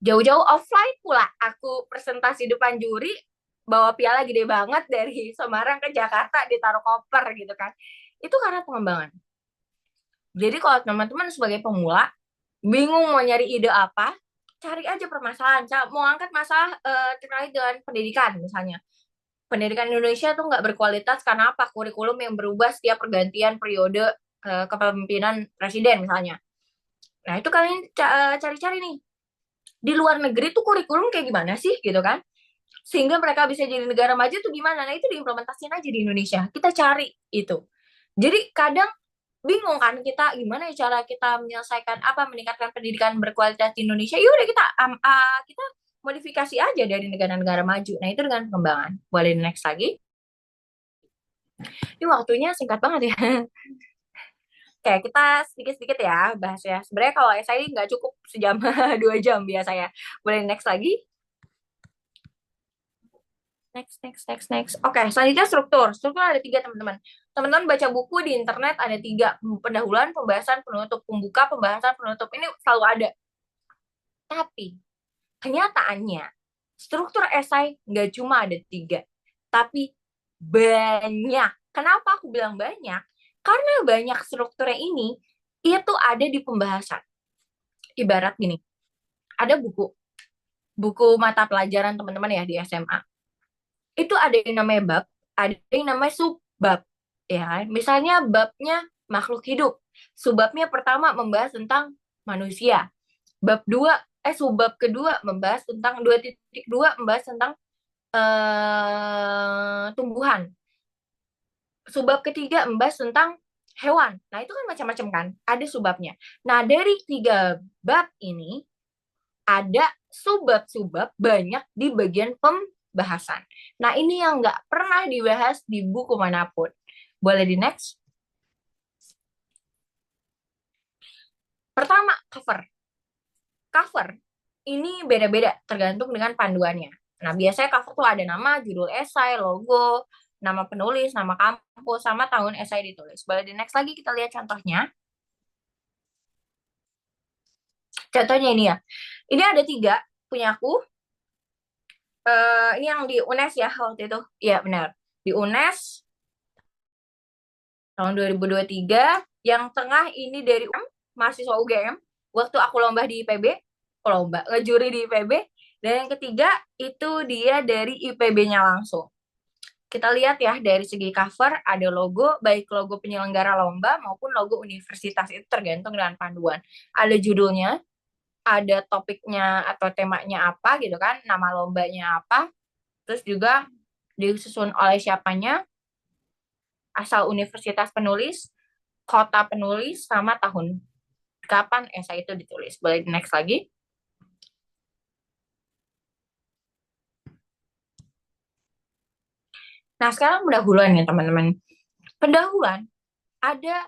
Jauh-jauh offline pula, aku presentasi depan juri, bawa piala gede banget dari Semarang ke Jakarta, ditaruh koper gitu kan. Itu karena pengembangan. Jadi kalau teman-teman sebagai pemula, bingung mau nyari ide apa, cari aja permasalahan. Mau angkat masalah terkait dengan pendidikan misalnya. Pendidikan Indonesia tuh nggak berkualitas karena apa? Kurikulum yang berubah setiap pergantian periode kepemimpinan presiden misalnya. Nah itu kalian cari-cari nih. Di luar negeri tuh kurikulum kayak gimana sih gitu kan? Sehingga mereka bisa jadi negara maju tuh gimana? Nah itu diimplementasikan aja di Indonesia. Kita cari itu. Jadi kadang bingung kan kita gimana ya cara kita menyelesaikan apa meningkatkan pendidikan berkualitas di Indonesia. Ya udah kita modifikasi aja dari negara-negara maju. Nah itu dengan pengembangan. Boleh next lagi. Ini waktunya singkat banget ya. Kayak kita sedikit-sedikit ya bahas ya. Sebenarnya kalau SI nggak cukup sejam 2 jam biasanya. Boleh next lagi. Next. Oke, selanjutnya struktur. Struktur ada 3, teman-teman. Teman-teman baca buku di internet ada 3. Pendahuluan, pembahasan, penutup. Pembuka, pembahasan, penutup. Ini selalu ada. Tapi, kenyataannya, struktur esai nggak cuma ada 3. Tapi, banyak. Kenapa aku bilang banyak? Karena banyak strukturnya ini, itu ada di pembahasan. Ibarat gini, ada buku. Buku mata pelajaran teman-teman ya di SMA. Itu ada yang namanya bab, ada yang namanya subbab, ya kan? Misalnya babnya makhluk hidup, subbabnya pertama membahas tentang manusia, subbab kedua membahas tentang 2.2 membahas tentang tumbuhan, subbab ketiga membahas tentang hewan. Nah itu kan macam-macam kan, ada subbabnya. Nah dari 3 bab ini ada subbab-subbab banyak di bagian bahasan. Nah, ini yang nggak pernah dibahas di buku manapun. Boleh di next? Pertama, cover. Cover ini beda-beda tergantung dengan panduannya. Nah, biasanya cover tuh ada nama, judul esai, logo, nama penulis, nama kampus, sama tahun esai ditulis. Boleh di next lagi kita lihat contohnya. Contohnya ini ya. Ini ada 3 punya aku. Ini yang di UNES ya waktu itu. Iya benar. Di UNES tahun 2023. Yang tengah ini dari mahasiswa UGM. Waktu aku lomba di IPB. Lomba, ngejuri di IPB. Dan yang ketiga itu dia dari IPB-nya langsung. Kita lihat ya dari segi cover ada logo, baik logo penyelenggara lomba maupun logo universitas, itu tergantung dengan panduan. Ada judulnya, ada topiknya atau temanya apa gitu kan, nama lombanya apa, terus juga disusun oleh siapanya, asal universitas penulis, kota penulis, sama tahun kapan esai itu ditulis. Boleh next lagi. Nah, sekarang pendahuluan ya teman-teman. Pendahuluan ada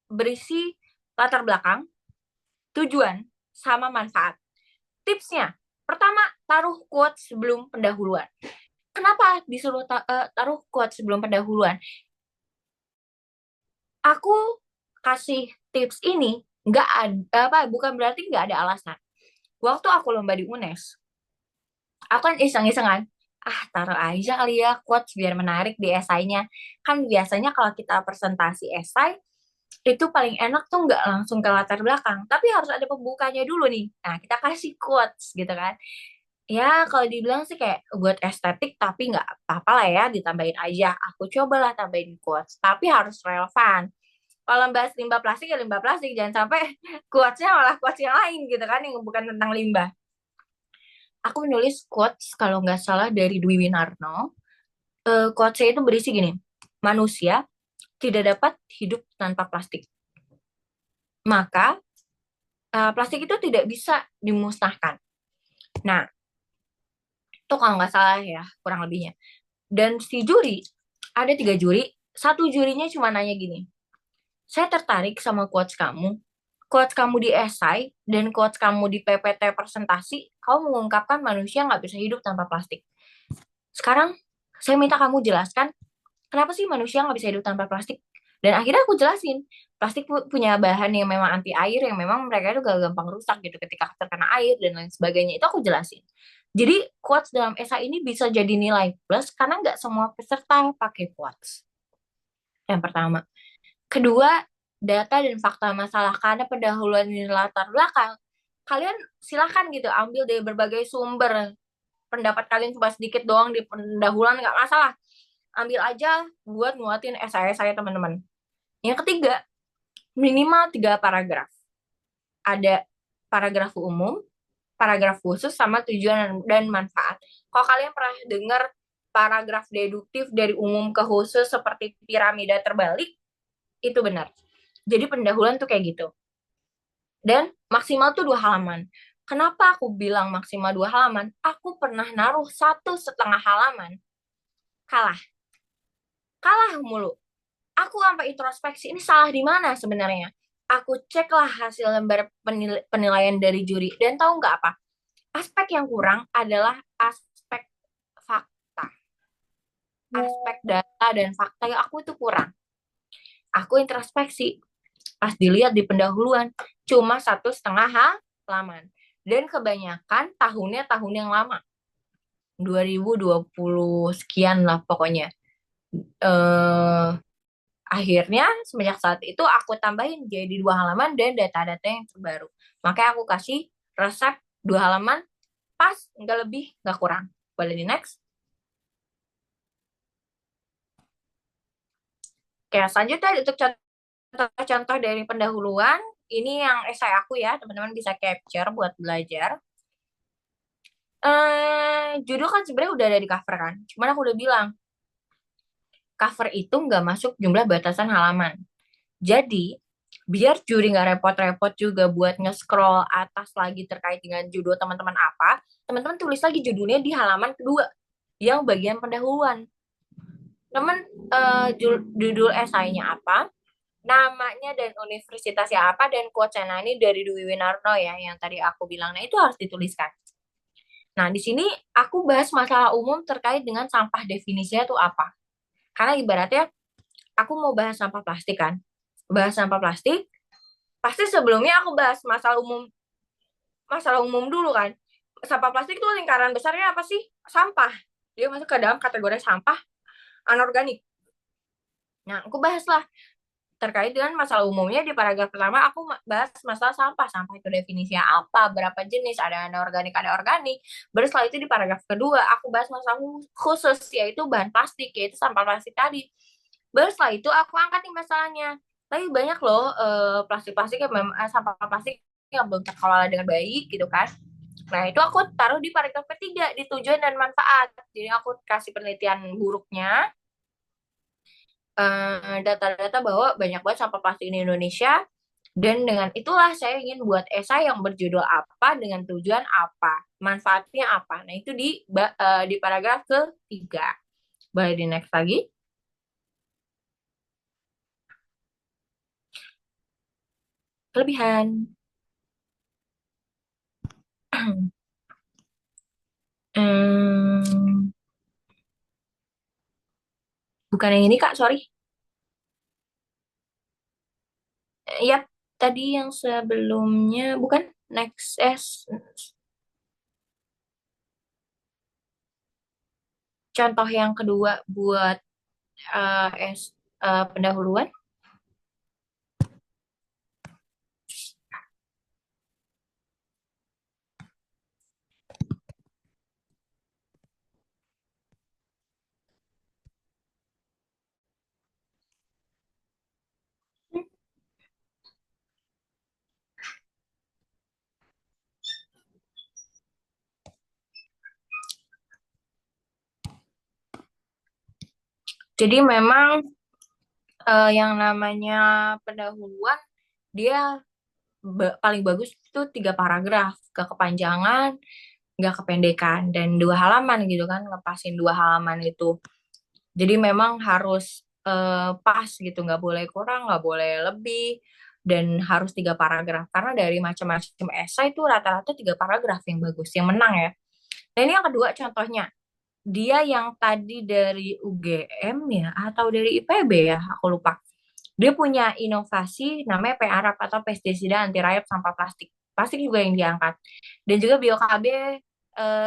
berisi latar belakang, tujuan, sama manfaat. Tipsnya, pertama, taruh quote sebelum pendahuluan. Kenapa disuruh taruh quote sebelum pendahuluan? Aku kasih tips ini nggak ada apa, bukan berarti nggak ada alasan. Waktu aku lomba di UNES, aku kan iseng-isengan, taruh aja kali ya quotes biar menarik di esainya. Kan biasanya kalau kita presentasi esai, itu paling enak tuh nggak langsung ke latar belakang, tapi harus ada pembukanya dulu nih. Nah, kita kasih quotes gitu kan. Ya, kalau dibilang sih kayak buat estetik, tapi nggak apa-apa lah ya, ditambahin aja. Aku cobalah tambahin quotes, tapi harus relevan. Kalau bahas limbah plastik ya limbah plastik, jangan sampai quotes-nya malah quotes yang lain gitu kan, yang bukan tentang limbah. Aku menulis quotes kalau nggak salah dari Dwi Winarno. Quotes-nya itu berisi gini, manusia tidak dapat hidup tanpa plastik. Maka plastik itu tidak bisa dimusnahkan. Nah, itu kalau nggak salah ya, kurang lebihnya. Dan si juri, ada 3 juri, satu jurinya cuma nanya gini, saya tertarik sama quotes kamu di esai, dan quotes kamu di PPT presentasi, kamu mengungkapkan manusia nggak bisa hidup tanpa plastik. Sekarang, saya minta kamu jelaskan, kenapa sih manusia nggak bisa hidup tanpa plastik? Dan akhirnya aku jelasin, plastik punya bahan yang memang anti air, yang memang mereka itu gak gampang rusak gitu ketika terkena air dan lain sebagainya. Itu aku jelasin. Jadi quotes dalam esai ini bisa jadi nilai plus karena nggak semua peserta pakai quotes. Yang pertama. Kedua, data dan fakta masalah. Karena pendahuluan ini latar belakang, kalian silahkan gitu ambil dari berbagai sumber. Pendapat kalian cuma sedikit doang di pendahuluan, nggak masalah. Ambil aja buat nguatin esai saya teman-teman. Yang ketiga, minimal 3 paragraf. Ada paragraf umum, paragraf khusus, sama tujuan dan manfaat. Kalau kalian pernah dengar paragraf deduktif dari umum ke khusus seperti piramida terbalik, itu benar. Jadi pendahuluan tuh kayak gitu. Dan maksimal tuh 2 halaman. Kenapa aku bilang maksimal 2 halaman? Aku pernah naruh 1,5 halaman. Kalah. Kalah mulu. Aku sampai introspeksi, ini salah di mana sebenarnya? Aku ceklah hasil lembar penilaian dari juri. Dan tahu nggak apa? Aspek yang kurang adalah aspek fakta. Aspek data dan fakta yang aku itu kurang. Aku introspeksi. Pas dilihat di pendahuluan, cuma 1,5 halaman. Dan kebanyakan tahunnya tahun yang lama. 2020 sekian lah pokoknya. Akhirnya semenjak saat itu aku tambahin jadi 2 halaman dan data-data yang terbaru. Makanya aku kasih resep 2 halaman, pas, nggak lebih, nggak kurang. Boleh di next. Oke, selanjutnya untuk contoh-contoh dari pendahuluan, ini yang esai aku ya, teman-teman bisa capture buat belajar. Judul kan sebenarnya udah ada di cover kan, cuman aku udah bilang, cover itu nggak masuk jumlah batasan halaman. Jadi, biar juri nggak repot-repot juga buat nge-scroll atas lagi terkait dengan judul teman-teman apa, teman-teman tulis lagi judulnya di halaman kedua yang bagian pendahuluan. Teman judul esainya apa, namanya dan universitasnya apa, dan quotes-nya. Nah, ini dari Dwi Winarno ya, yang tadi aku bilang. Nah, itu harus dituliskan. Nah, di sini aku bahas masalah umum terkait dengan sampah, definisinya tuh apa. Karena ibaratnya aku mau bahas sampah plastik kan. Bahas sampah plastik, pasti sebelumnya aku bahas masalah umum dulu kan. Sampah plastik itu lingkaran besarnya apa sih? Sampah. Dia masuk ke dalam kategori sampah anorganik. Nah, aku bahaslah terkait dengan masalah umumnya di paragraf pertama. Aku bahas masalah sampah. Sampah itu definisinya apa, berapa jenis, ada anorganik, ada organik. Baru setelah itu di paragraf kedua aku bahas masalah khusus, yaitu bahan plastik, yaitu sampah plastik tadi. Baru setelah itu aku angkat nih masalahnya. Tapi banyak loh plastik-plastik yang memang sampah plastik yang belum terkelola dengan baik gitu kan. Nah, itu aku taruh di paragraf ketiga, di tujuan dan manfaat. Jadi aku kasih penelitian buruknya, data-data bahwa banyak banget sampah plastik di Indonesia, dan dengan itulah saya ingin buat esai yang berjudul apa, dengan tujuan apa, manfaatnya apa. Nah, itu di paragraf ketiga. Boleh di next lagi. Kelebihan. Hmm, bukan yang ini, Kak, sorry. Yap, tadi yang sebelumnya bukan. Next contoh yang kedua buat eh, es pendahuluan. Jadi memang yang namanya pendahuluan, dia paling bagus itu 3 paragraf, gak kepanjangan, gak kependekan, dan 2 halaman gitu kan, ngepasin 2 halaman itu. Jadi memang harus pas gitu, nggak boleh kurang, nggak boleh lebih, dan harus 3 paragraf. Karena dari macam-macam esai itu rata-rata 3 paragraf yang bagus, yang menang ya. Dan ini yang kedua contohnya, dia yang tadi dari UGM ya, atau dari IPB ya, aku lupa. Dia punya inovasi namanya PARAP atau pestisida anti rayap sampah plastik. Plastik juga yang diangkat. Dan juga BioKB,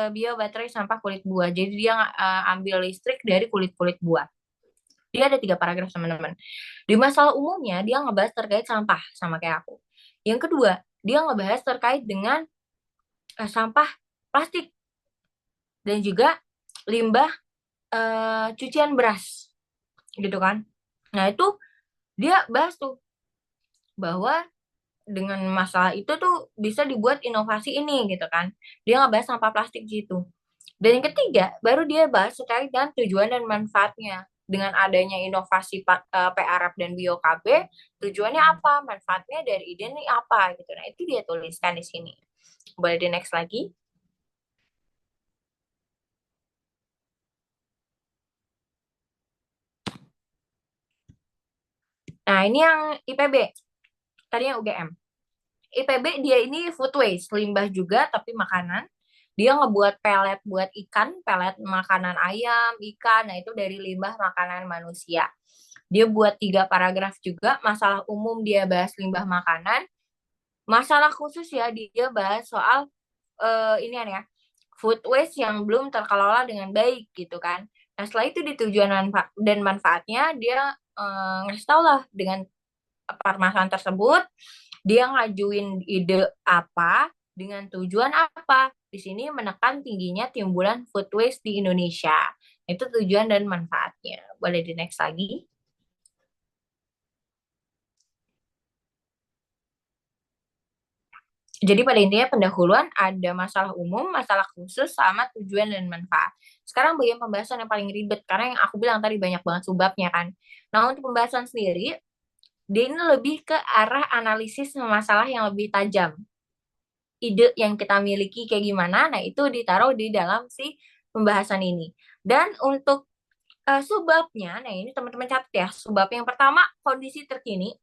bio baterai sampah kulit buah. Jadi dia ambil listrik dari kulit-kulit buah. Dia ada 3 paragraf, teman-teman. Di masalah umumnya, dia ngebahas terkait sampah, sama kayak aku. Yang kedua, dia ngebahas terkait dengan sampah plastik dan juga limbah cucian beras, gitu kan. Nah, itu dia bahas tuh bahwa dengan masalah itu tuh bisa dibuat inovasi ini gitu kan. Dia ngebahas sampah plastik gitu. Dan yang ketiga, baru dia bahas terkait dengan tujuan dan manfaatnya. Dengan adanya inovasi PARAP dan BioKB, tujuannya apa? Manfaatnya dari ide ini apa gitu. Nah, itu dia tuliskan di sini. Boleh di next lagi. Nah, ini yang IPB. Tadi yang UGM. IPB dia ini food waste, limbah juga tapi makanan. Dia ngebuat pelet buat ikan, pelet makanan ayam, ikan. Nah, itu dari limbah makanan manusia. Dia buat 3 paragraf juga, masalah umum dia bahas limbah makanan, masalah khusus ya dia bahas soal ini ya, food waste yang belum terkelola dengan baik gitu kan. Nah, setelah itu di tujuan dan manfaatnya dia ngasih tau lah dengan permasalahan tersebut, dia ngajuin ide apa dengan tujuan apa. Di sini menekan tingginya timbulan food waste di Indonesia. Itu tujuan dan manfaatnya. Boleh di next lagi. Jadi pada intinya pendahuluan ada masalah umum, masalah khusus, sama tujuan dan manfaat. Sekarang bagian pembahasan yang paling ribet, karena yang aku bilang tadi banyak banget subbabnya kan. Nah, untuk pembahasan sendiri, dia ini lebih ke arah analisis masalah yang lebih tajam. ide yang kita miliki kayak gimana. Nah, itu ditaruh di dalam si pembahasan ini. Dan untuk subbabnya, nah ini teman-teman catat ya, subbab yang pertama kondisi terkini,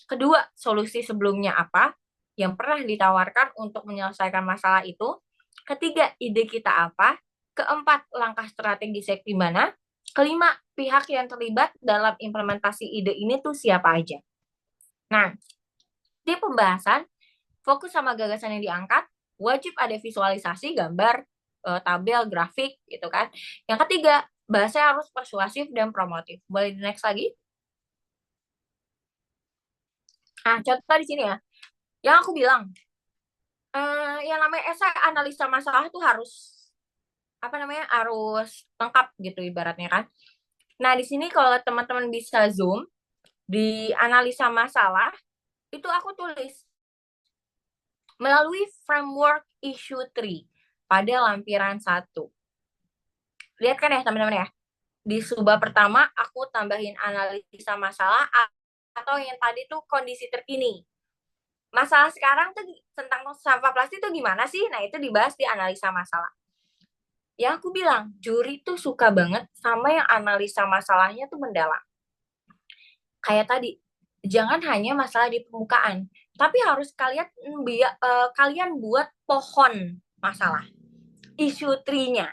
kedua solusi sebelumnya apa yang pernah ditawarkan untuk menyelesaikan masalah itu, ketiga ide kita apa, keempat langkah strategisnya gimana, kelima pihak yang terlibat dalam implementasi ide ini tuh siapa aja. Nah, di pembahasan fokus sama gagasan yang diangkat, wajib ada visualisasi, gambar, tabel, grafik, gitu kan. Yang ketiga, bahasa harus persuasif dan promotif. Boleh di next lagi? Nah, contoh di sini ya. Yang aku bilang, yang namanya esai analisa masalah itu harus apa namanya harus lengkap gitu ibaratnya kan. Nah di sini kalau teman-teman bisa zoom di analisa masalah itu aku tulis melalui framework issue 3 pada lampiran 1. Lihat kan ya teman-teman ya. Di subbab pertama aku tambahin analisa masalah atau yang tadi tuh kondisi terkini. Masalah sekarang tuh tentang sampah plastik tuh gimana sih? Nah, itu dibahas di analisa masalah. Ya aku bilang, juri tuh suka banget sama yang analisa masalahnya tuh mendalam. Kayak tadi, jangan hanya masalah di permukaan, tapi harus kalian buat pohon masalah, isu trinya,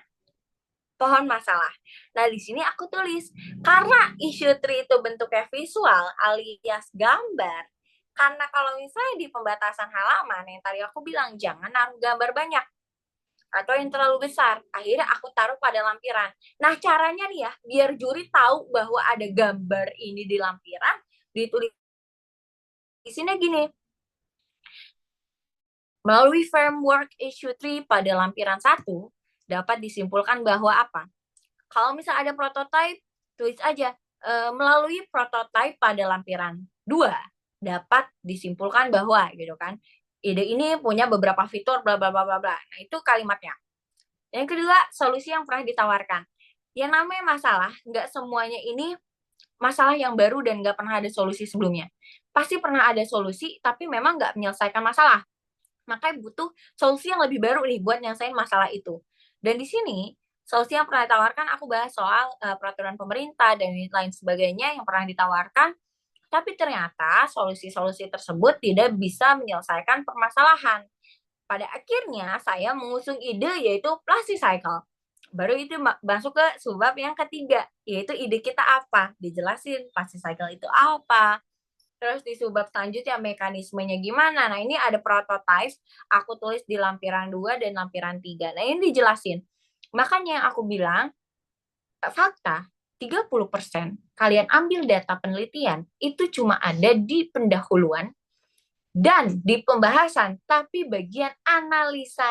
pohon masalah. Nah, di sini aku tulis, karena isu tri itu bentuknya visual alias gambar, karena kalau misalnya di pembatasan halaman, yang tadi aku bilang, jangan naruh gambar banyak, atau yang terlalu besar. Akhirnya aku taruh pada lampiran. Nah, caranya nih ya, biar juri tahu bahwa ada gambar ini di lampiran, ditulis di sini gini. Melalui framework issue 3 pada lampiran 1, dapat disimpulkan bahwa apa? Kalau misalnya ada prototype, tulis aja melalui prototype pada lampiran 2 dapat disimpulkan bahwa gitu kan. Ide ini punya beberapa fitur bla bla bla bla bla. Nah, itu kalimatnya. Yang kedua, solusi yang pernah ditawarkan. Yang namanya masalah, nggak semuanya ini masalah yang baru dan nggak pernah ada solusi sebelumnya. Pasti pernah ada solusi, tapi memang nggak menyelesaikan masalah. Makanya butuh solusi yang lebih baru nih buat nyelesain masalah itu. Dan di sini, solusi yang pernah ditawarkan, aku bahas soal peraturan pemerintah dan lain sebagainya yang pernah ditawarkan, tapi ternyata solusi-solusi tersebut tidak bisa menyelesaikan permasalahan. Pada akhirnya saya mengusung ide yaitu plastic cycle. Baru itu masuk ke subbab yang ketiga, yaitu ide kita apa. Dijelasin plastic cycle itu apa. Terus di subbab selanjutnya mekanismenya gimana. Nah ini ada prototype, aku tulis di lampiran 2 dan lampiran 3. Nah ini dijelasin. Makanya aku bilang, fakta 30% kalian ambil data penelitian itu cuma ada di pendahuluan dan di pembahasan, tapi bagian analisa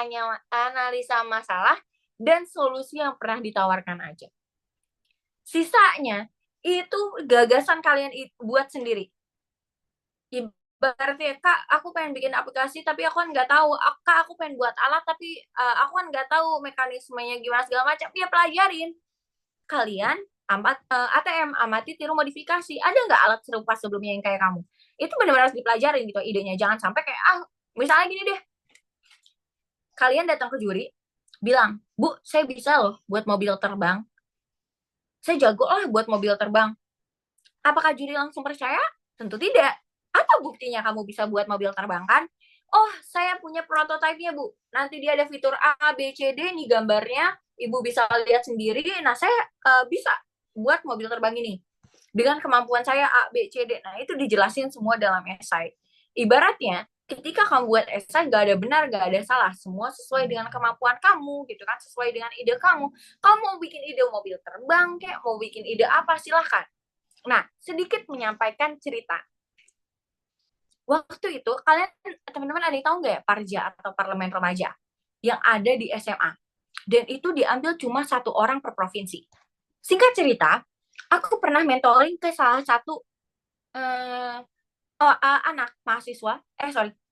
masalah dan solusi yang pernah ditawarkan aja. Sisanya itu gagasan kalian buat sendiri. Ibaratnya, Kak, aku pengen bikin aplikasi, tapi aku kan nggak tahu. Kak, aku pengen buat alat, tapi aku kan nggak tahu mekanismenya gimana segala macam. Ya pelajarin. Kalian ATM, amati, tiru, modifikasi. Ada nggak alat serupa sebelumnya yang kayak kamu? Itu benar-benar harus dipelajarin gitu idenya. Jangan sampai kayak, misalnya gini deh, kalian datang ke juri, bilang, Bu, saya bisa loh buat mobil terbang. Saya jago lah buat mobil terbang. Apakah juri langsung percaya? Tentu tidak. Apa buktinya kamu bisa buat mobil terbang kan? Oh, saya punya prototipenya, Bu. Nanti dia ada fitur A, B, C, D, nih gambarnya. Ibu bisa lihat sendiri. Nah, saya bisa buat mobil terbang ini. Dengan kemampuan saya A, B, C, D. Nah, itu dijelasin semua dalam esai. Ibaratnya, ketika kamu buat esai, gak ada benar, gak ada salah. Semua sesuai dengan kemampuan kamu, gitu kan? Sesuai dengan ide kamu. Kamu mau bikin ide mobil terbang, kayak mau bikin ide apa, silahkan. Nah, sedikit menyampaikan cerita. Waktu itu, kalian, teman-teman ada yang tahu nggak ya, Parja atau Parlemen Remaja yang ada di SMA? Dan itu diambil cuma 1 orang per provinsi. Singkat cerita, aku pernah mentoring ke salah satu anak mahasiswa,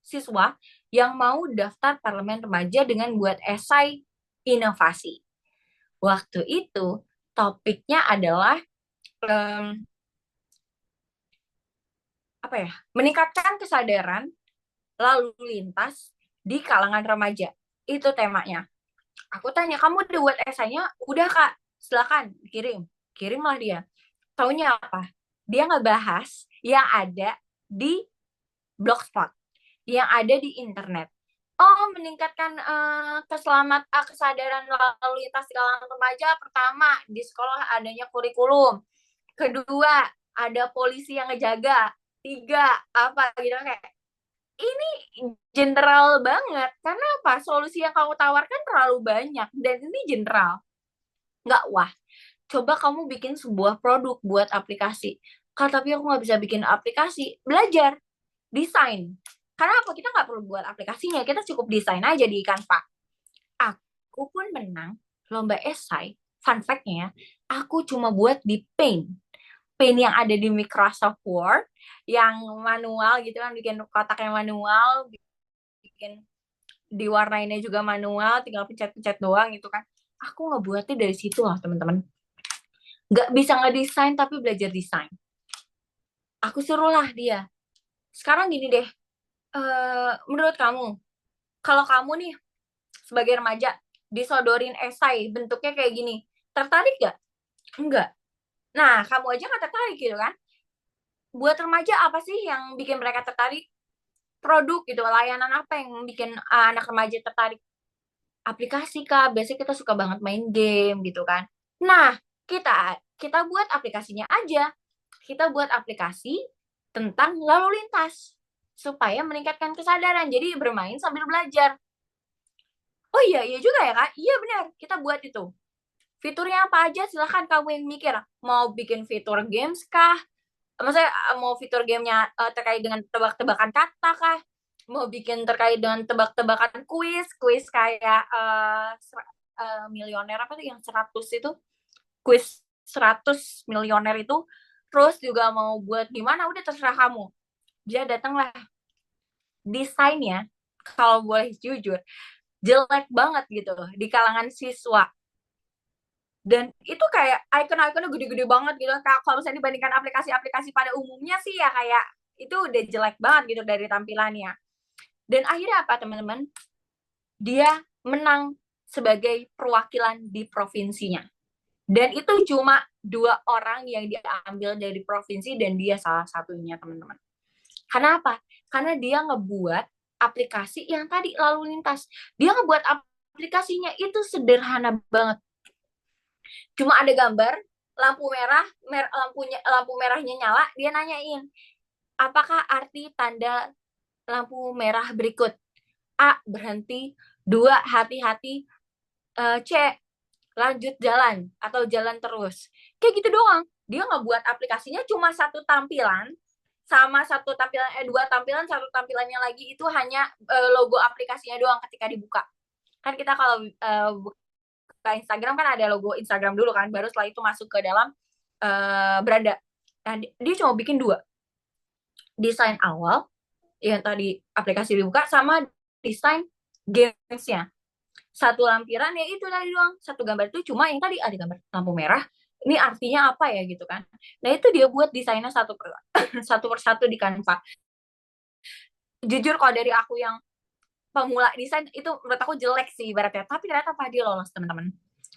siswa yang mau daftar Parlemen Remaja dengan buat esai inovasi. Waktu itu, topiknya adalah apa ya? Meningkatkan kesadaran lalu lintas di kalangan remaja. Itu temanya. Aku tanya, kamu udah buat esainya? Udah kak, silakan kirim. Kirimlah dia. Taunya apa? Dia ngebahas yang ada di Blogspot, yang ada di internet. Oh, meningkatkan kesadaran lalu lintas di kalangan remaja. Pertama, di sekolah adanya kurikulum. Kedua, ada polisi yang ngejaga. Tiga, apa gitu kayak ini general banget. Karena apa? Solusi yang kamu tawarkan terlalu banyak dan ini general. Nggak wah. Coba kamu bikin sebuah produk buat aplikasi. Kak, tapi aku nggak bisa bikin aplikasi. Belajar, desain. Karena apa? Kita nggak perlu buat aplikasinya. Kita cukup desain aja di Canva. Aku pun menang lomba esai. Fun fact-nya, aku cuma buat di Paint. Paint yang ada di Microsoft Word, yang manual gitu kan, bikin kotak yang manual, bikin diwarnainnya juga manual, tinggal pencet-pencet doang gitu kan. Aku ngebuatnya dari situ lah teman-teman. Nggak bisa ngedesain tapi belajar desain. Aku suruhlah dia. Sekarang gini deh, menurut kamu, kalau kamu nih sebagai remaja disodorin esai bentuknya kayak gini, tertarik gak? Enggak. Nah, kamu aja nggak tertarik gitu kan? Buat remaja apa sih yang bikin mereka tertarik? Produk gitu, layanan apa yang bikin anak remaja tertarik? Aplikasi kak, biasanya kita suka banget main game gitu kan. Nah, kita kita buat aplikasinya aja. Kita buat aplikasi tentang lalu lintas supaya meningkatkan kesadaran. Jadi bermain sambil belajar. Oh iya, iya juga ya kak. Iya benar, kita buat itu. Fiturnya apa aja silahkan kamu yang mikir. Mau bikin fitur games kah? Maksudnya mau fitur gamenya terkait dengan tebak-tebakan kata kah? Mau bikin terkait dengan tebak-tebakan kuis kayak milioner apa tuh yang 100 itu? Kuis 100 milioner itu. Terus juga mau buat gimana, udah terserah kamu. Dia datanglah. Desainnya, kalau boleh jujur, jelek banget gitu di kalangan siswa. Dan itu kayak icon-iconnya gede-gede banget gitu. Kalau misalnya dibandingkan aplikasi-aplikasi pada umumnya sih ya kayak itu udah jelek banget gitu dari tampilannya. Dan akhirnya apa teman-teman? Dia menang sebagai perwakilan di provinsinya. Dan itu cuma 2 orang yang diambil dari provinsi dan dia salah satunya teman-teman. Karena apa? Karena dia ngebuat aplikasi yang tadi lalu lintas. Dia ngebuat aplikasinya itu sederhana banget. Cuma ada gambar, lampu merah, lampu merahnya nyala, dia nanyain, apakah arti tanda lampu merah berikut? A, berhenti. 2, hati-hati. C, lanjut jalan atau jalan terus. Kayak gitu doang. Dia ngebuat aplikasinya cuma satu tampilan, sama satu tampilan, 2 tampilan, satu tampilannya lagi itu hanya logo aplikasinya doang ketika dibuka. Kan kita kalau buka Instagram kan ada logo Instagram dulu kan, baru setelah itu masuk ke dalam beranda. Nah, dia cuma bikin 2. Desain awal, yang tadi aplikasi dibuka, sama desain gamesnya. Satu lampiran ya itu tadi doang. Satu gambar itu cuma yang tadi ada gambar lampu merah. Ini artinya apa ya gitu kan. Nah itu dia buat desainnya satu persatu di Canva. Jujur kalau dari aku yang pemula desain itu menurut aku jelek sih ibaratnya. Tapi ternyata apa dia lolos teman-teman.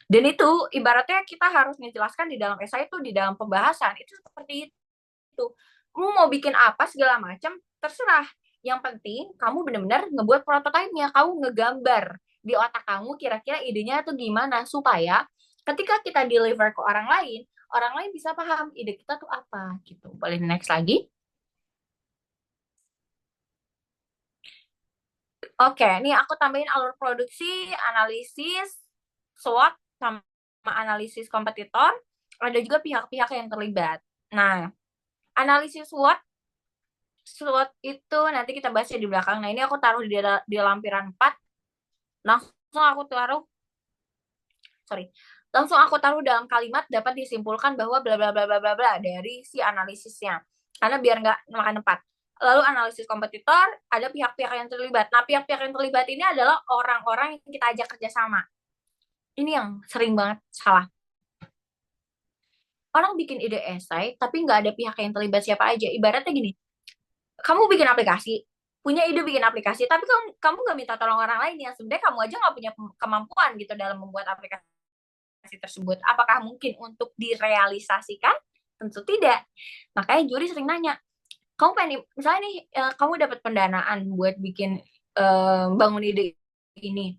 Dan itu ibaratnya kita harus menjelaskan di dalam esai itu, di dalam pembahasan itu seperti itu. Kamu mau bikin apa segala macam terserah. Yang penting kamu benar-benar ngebuat prototipenya, kamu ngegambar di otak kamu kira-kira idenya tuh gimana supaya ketika kita deliver ke orang lain bisa paham ide kita tuh apa gitu. Boleh next lagi? Oke, ini aku tambahin alur produksi, analisis, SWOT, sama analisis kompetitor. Ada juga pihak-pihak yang terlibat. Nah, analisis SWOT, SWOT itu nanti kita bahasnya di belakang. Nah, ini aku taruh di lampiran 4. Langsung aku taruh, sorry, langsung aku taruh dalam kalimat dapat disimpulkan bahwa bla bla bla bla bla bla dari si analisisnya. Karena biar nggak makan tempat. Lalu analisis kompetitor, ada pihak-pihak yang terlibat. Nah, pihak-pihak yang terlibat ini adalah orang-orang yang kita ajak kerjasama. Ini yang sering banget salah. Orang bikin ide esai, tapi nggak ada pihak yang terlibat siapa aja. Ibaratnya gini, kamu bikin aplikasi, punya ide bikin aplikasi, tapi kamu nggak minta tolong orang lain yang sebenarnya kamu aja nggak punya kemampuan gitu dalam membuat aplikasi tersebut. Apakah mungkin untuk direalisasikan? Tentu tidak. Makanya juri sering nanya, kamu pengen misalnya nih kamu dapat pendanaan buat bikin bangun ide ini.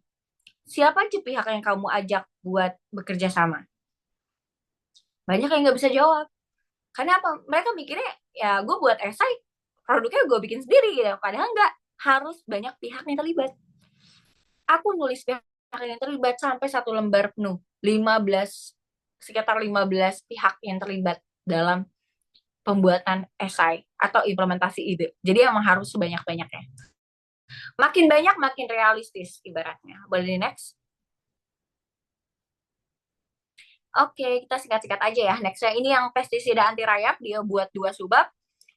Siapa aja pihak yang kamu ajak buat bekerja sama? Banyak yang nggak bisa jawab. Karena apa? Mereka mikirnya ya gue buat esai, produknya gue bikin sendiri gitu. Padahal nggak, harus banyak pihak yang terlibat. Aku nulis pihak yang terlibat sampai satu lembar penuh. 15, sekitar 15 pihak yang terlibat dalam pembuatan esai atau implementasi ide. Jadi emang harus sebanyak-banyaknya. Makin banyak, makin realistis ibaratnya. Boleh next? Oke, kita singkat-singkat aja ya. Nextnya ini yang pestisida anti rayap, dia buat 2 subbab.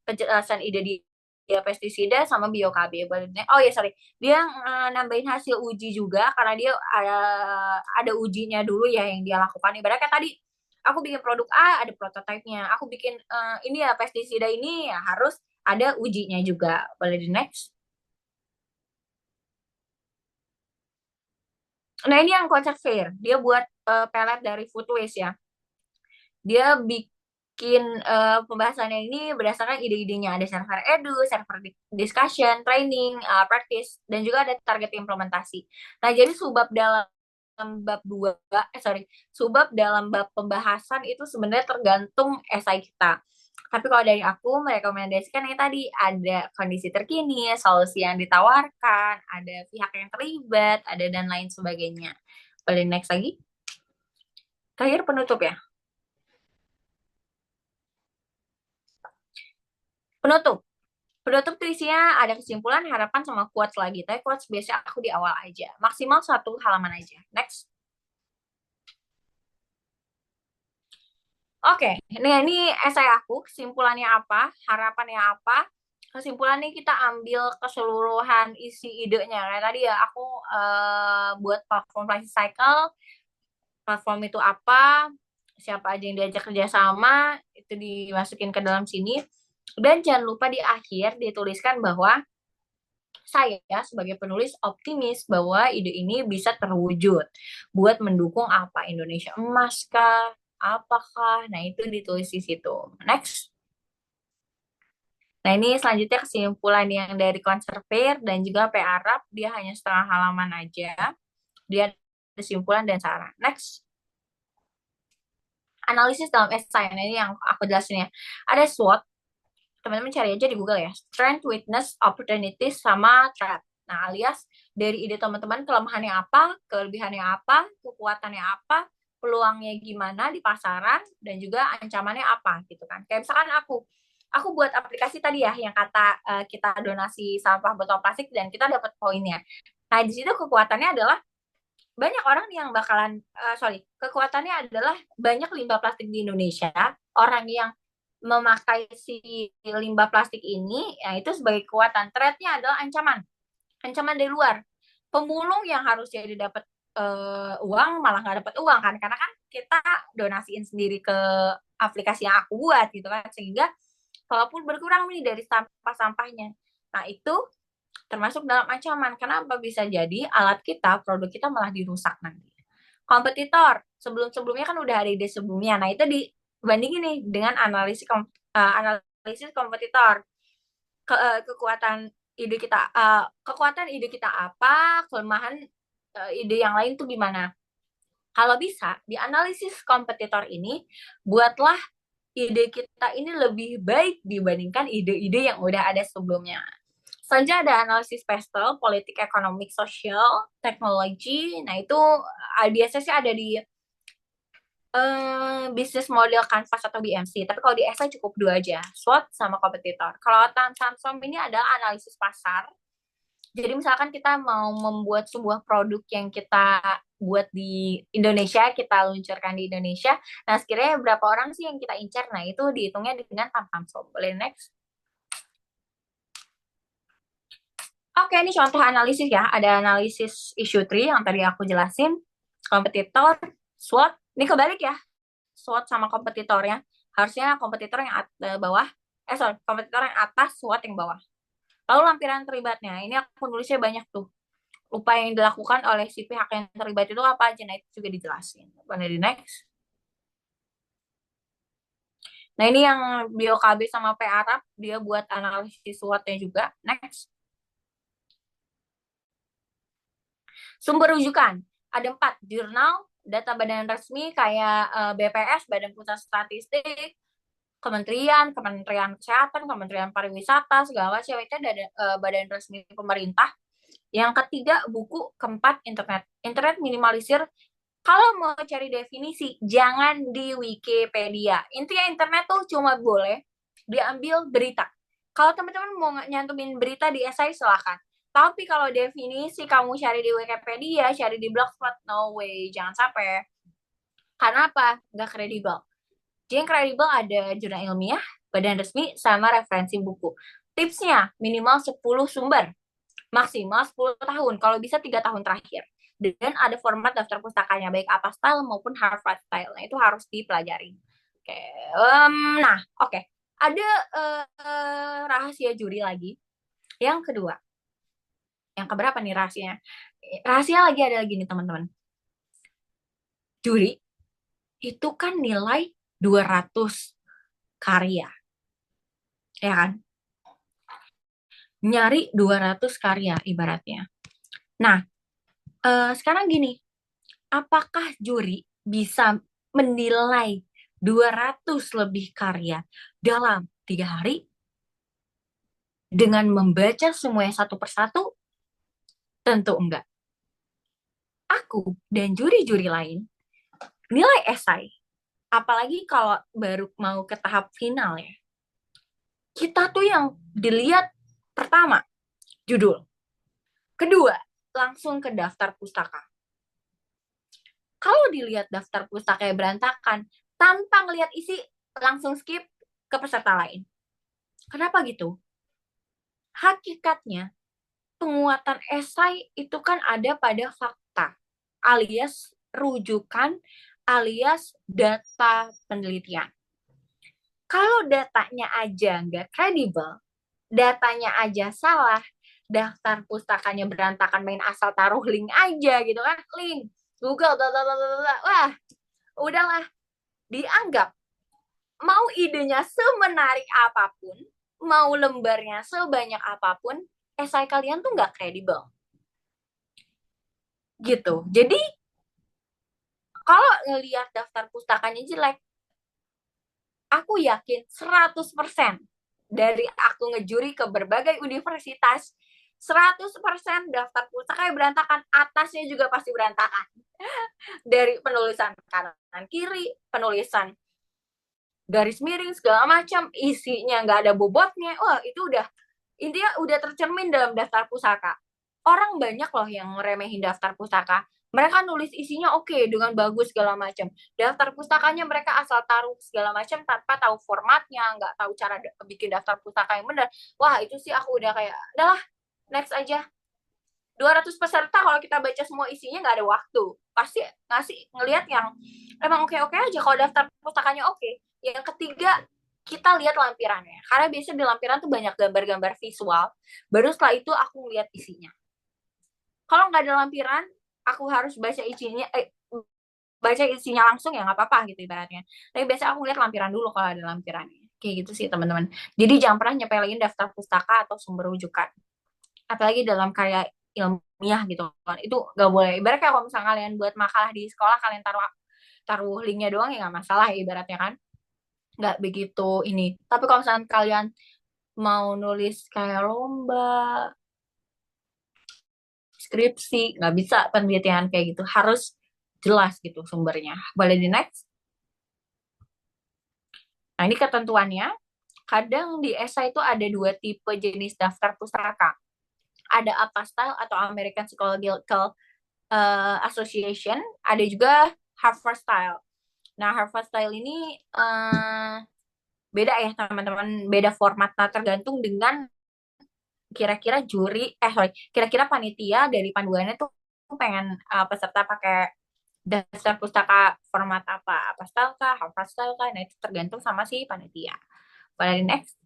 Penjelasan ide dia pestisida sama bio-KB. Oh ya sorry, dia nambahin hasil uji juga karena dia ada ujinya dulu ya yang dia lakukan. Ibaratnya tadi aku bikin produk A, ada prototipenya. Aku bikin ini ya pestisida ini ya harus ada ujinya juga. Boleh di next? Nah ini yang konsep fair. Dia buat pelet dari food waste ya. Dia bikin pembahasannya ini berdasarkan ide-idenya. Ada server edu, server discussion, training, practice, dan juga ada target implementasi. Nah, jadi bab dua, subbab dalam bab pembahasan itu sebenarnya tergantung esai kita. Tapi kalau dari aku merekomendasikan yang tadi ada kondisi terkini, solusi yang ditawarkan, ada pihak yang terlibat, ada dan lain sebagainya. Boleh next lagi? Terakhir penutup ya. Penutup. Penutup tuh isinya ada kesimpulan, harapan, sama quotes lagi. Tapi quotes biasanya aku di awal aja. Maksimal 1 halaman aja. Next. Oke, ini esai aku. Kesimpulannya apa? Harapannya apa? Kesimpulannya kita ambil keseluruhan isi idenya. Kayak tadi ya, aku buat platform life cycle. Platform itu apa? Siapa aja yang diajak kerjasama, itu dimasukin ke dalam sini. Dan jangan lupa di akhir dituliskan bahwa saya sebagai penulis optimis bahwa ide ini bisa terwujud buat mendukung apa, Indonesia emas kah? Apakah? Nah, itu ditulis di situ. Next. Nah, ini selanjutnya kesimpulan yang dari konservir dan juga P Arab, dia hanya setengah halaman aja. Dia ada kesimpulan dan saran. Next. Analisis dalam esai. Nah, ini yang aku jelasin ya. Ada SWOT, teman-teman cari aja di Google ya. Strength, weakness, opportunities, sama threat. Nah, alias dari ide teman-teman kelemahannya apa, kelebihannya apa, kekuatannya apa, peluangnya gimana di pasaran, dan juga ancamannya apa gitu kan. Kayak misalkan aku buat aplikasi tadi ya yang kata kita donasi sampah botol plastik dan kita dapat poinnya. Nah, di situ kekuatannya adalah banyak orang yang bakalan kekuatannya adalah banyak limbah plastik di Indonesia. Orang yang memakai si limbah plastik ini, ya itu sebagai kekuatan. Threat-nya adalah ancaman dari luar. Pemulung yang harusnya didapat uang malah nggak dapat uang kan, karena kan kita donasiin sendiri ke aplikasi yang aku buat gitu kan, sehingga walaupun berkurang nih dari sampah-sampahnya. Nah itu termasuk dalam ancaman. Kenapa bisa jadi alat kita, produk kita malah dirusak nanti. Kompetitor, sebelum-sebelumnya kan udah ada ide sebelumnya. Nah, itu dibandingin nih dengan analisis kompetitor. Kekuatan ide kita, kekuatan ide kita apa, kelemahan ide yang lain tuh gimana. Kalau bisa, di analisis kompetitor ini, buatlah ide kita ini lebih baik dibandingkan ide-ide yang udah ada sebelumnya. Selanjutnya ada analisis pastel, politik, ekonomik, sosial, teknologi. Nah, itu biasanya sih ada di bisnis model Canvas atau BMC. Tapi kalau di SI cukup 2 aja, SWOT sama kompetitor. Kalau Samsung ini adalah analisis pasar. Jadi misalkan kita mau membuat sebuah produk yang kita buat di Indonesia, kita luncurkan di Indonesia. Nah, sekiranya berapa orang sih yang kita incar? Nah, itu dihitungnya dengan Samsung. Boleh next? Oke, ini contoh analisis ya. Ada analisis issue tree yang tadi aku jelasin. Kompetitor, SWOT. Ini kebalik ya. SWOT sama kompetitornya. Harusnya kompetitor yang bawah. Kompetitor yang atas, SWOT yang bawah. Lalu lampiran terlibatnya, ini aku nulisnya banyak tuh. Upaya yang dilakukan oleh si pihak yang terlibat itu apa aja, nah itu juga dijelasin. Boleh di next. Nah ini yang BioKB sama P Arab, dia buat analisis SWOT-nya juga. Next. Sumber rujukan, ada 4, jurnal, data badan resmi kayak BPS, Badan Pusat Statistik, Kementerian Kesehatan, Kementerian Pariwisata, segala macam itu ada badan resmi pemerintah. Yang ketiga, buku. Keempat, internet. Internet minimalisir. Kalau mau cari definisi, jangan di Wikipedia. Intinya internet tuh cuma boleh diambil berita. Kalau teman-teman mau nyantumin berita di esai, silahkan. Tapi kalau definisi kamu cari di Wikipedia, cari di Blogspot, no way. Jangan sampai. Karena apa? Nggak kredibel. Jadi yang kredibel ada jurnal ilmiah, badan resmi, sama referensi buku. Tipsnya, minimal 10 sumber. Maksimal 10 tahun. Kalau bisa 3 tahun terakhir. Dan ada format daftar pustakanya, baik apa style maupun Harvard style. Nah, itu harus dipelajari. Oke, nah, oke. Ada rahasia juri lagi. Yang kedua, yang keberapa nih rahasianya? Rahasia lagi ada lagi nih teman-teman. Juri itu kan nilai 200 karya, ya kan? Nyari 200 karya ibaratnya. Nah, sekarang gini, apakah juri bisa menilai 200 lebih karya dalam 3 hari dengan membaca semuanya satu persatu? Tentu enggak. Aku dan juri-juri lain nilai esai, apalagi kalau baru mau ke tahap final ya, kita tuh yang dilihat pertama, judul. Kedua, langsung ke daftar pustaka. Kalau dilihat daftar pustaka berantakan, tanpa ngelihat isi, langsung skip ke peserta lain. Kenapa gitu? Hakikatnya, penguatan esai itu kan ada pada fakta, alias rujukan, alias data penelitian. Kalau datanya aja nggak kredibel, datanya aja salah, daftar pustakanya berantakan, main asal taruh link aja gitu kan, link Google, blablabla. Wah, udahlah, dianggap mau idenya semenarik apapun, mau lembarnya sebanyak apapun, esai kalian tuh nggak kredibel. Gitu. Jadi, kalau ngelihat daftar pustakanya jelek, aku yakin 100% dari aku ngejuri ke berbagai universitas, 100% daftar pustakanya berantakan, atasnya juga pasti berantakan. Dari penulisan kanan kiri, penulisan garis miring segala macam, isinya nggak ada bobotnya. Wah, itu udah intinya udah tercermin dalam daftar pusaka. Orang banyak loh yang ngeremehin daftar pusaka. Mereka nulis isinya oke dengan bagus segala macam. Daftar pustakanya mereka asal taruh segala macam tanpa tahu formatnya, nggak tahu cara bikin daftar pustaka yang benar. Wah, itu sih aku udah kayak, udahlah, next aja. 200 peserta kalau kita baca semua isinya nggak ada waktu. Pasti ngasih ngelihat yang emang oke-oke aja kalau daftar pustakanya oke. Yang ketiga, kita lihat lampirannya. Karena biasanya di lampiran tuh banyak gambar-gambar visual. Baru setelah itu aku lihat isinya. Kalau nggak ada lampiran, aku harus baca isinya langsung ya nggak apa-apa gitu ibaratnya. Tapi biasanya aku lihat lampiran dulu kalau ada lampirannya. Kayak gitu sih teman-teman. Jadi jangan pernah nyepelin daftar pustaka atau sumber rujukan. Apalagi dalam karya ilmiah gitu kan. Itu nggak boleh. Ibaratnya kalau misalnya kalian buat makalah di sekolah, kalian taruh taruh linknya doang ya nggak masalah ya ibaratnya kan. Nggak begitu ini. Tapi kalau misalnya kalian mau nulis kayak lomba, skripsi, nggak bisa penelitian kayak gitu. Harus jelas gitu sumbernya. Boleh di next? Nah, ini ketentuannya. Kadang di esai itu ada 2 tipe jenis daftar pustaka. Ada APA style atau American Psychological Association. Ada juga Harvard style. Nah, Harvard style ini beda ya teman-teman. Beda format. Nah, tergantung dengan kira-kira kira-kira panitia dari panduannya tuh pengen peserta pakai daftar pustaka format apa? Apa style kah? Harvard style kah? Nah, itu tergantung sama si panitia. Pada next.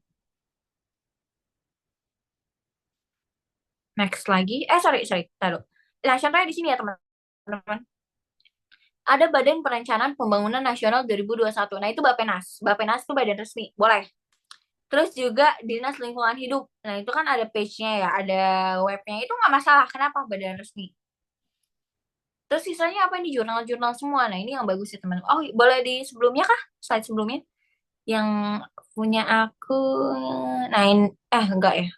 Next lagi, sorry, taruh. Nah, contohnya di sini ya teman-teman. Ada Badan Perencanaan Pembangunan Nasional 2021. Nah, itu Bappenas. Bappenas itu badan resmi, boleh. Terus juga Dinas Lingkungan Hidup. Nah, itu kan ada page-nya ya, ada webnya. Itu nggak masalah. Kenapa badan resmi? Terus sisanya apa nih? Jurnal-jurnal semua. Nah, ini yang bagus ya teman. Oh, boleh di sebelumnya kah? Slide sebelumnya? Yang punya aku. Nah, enggak ya.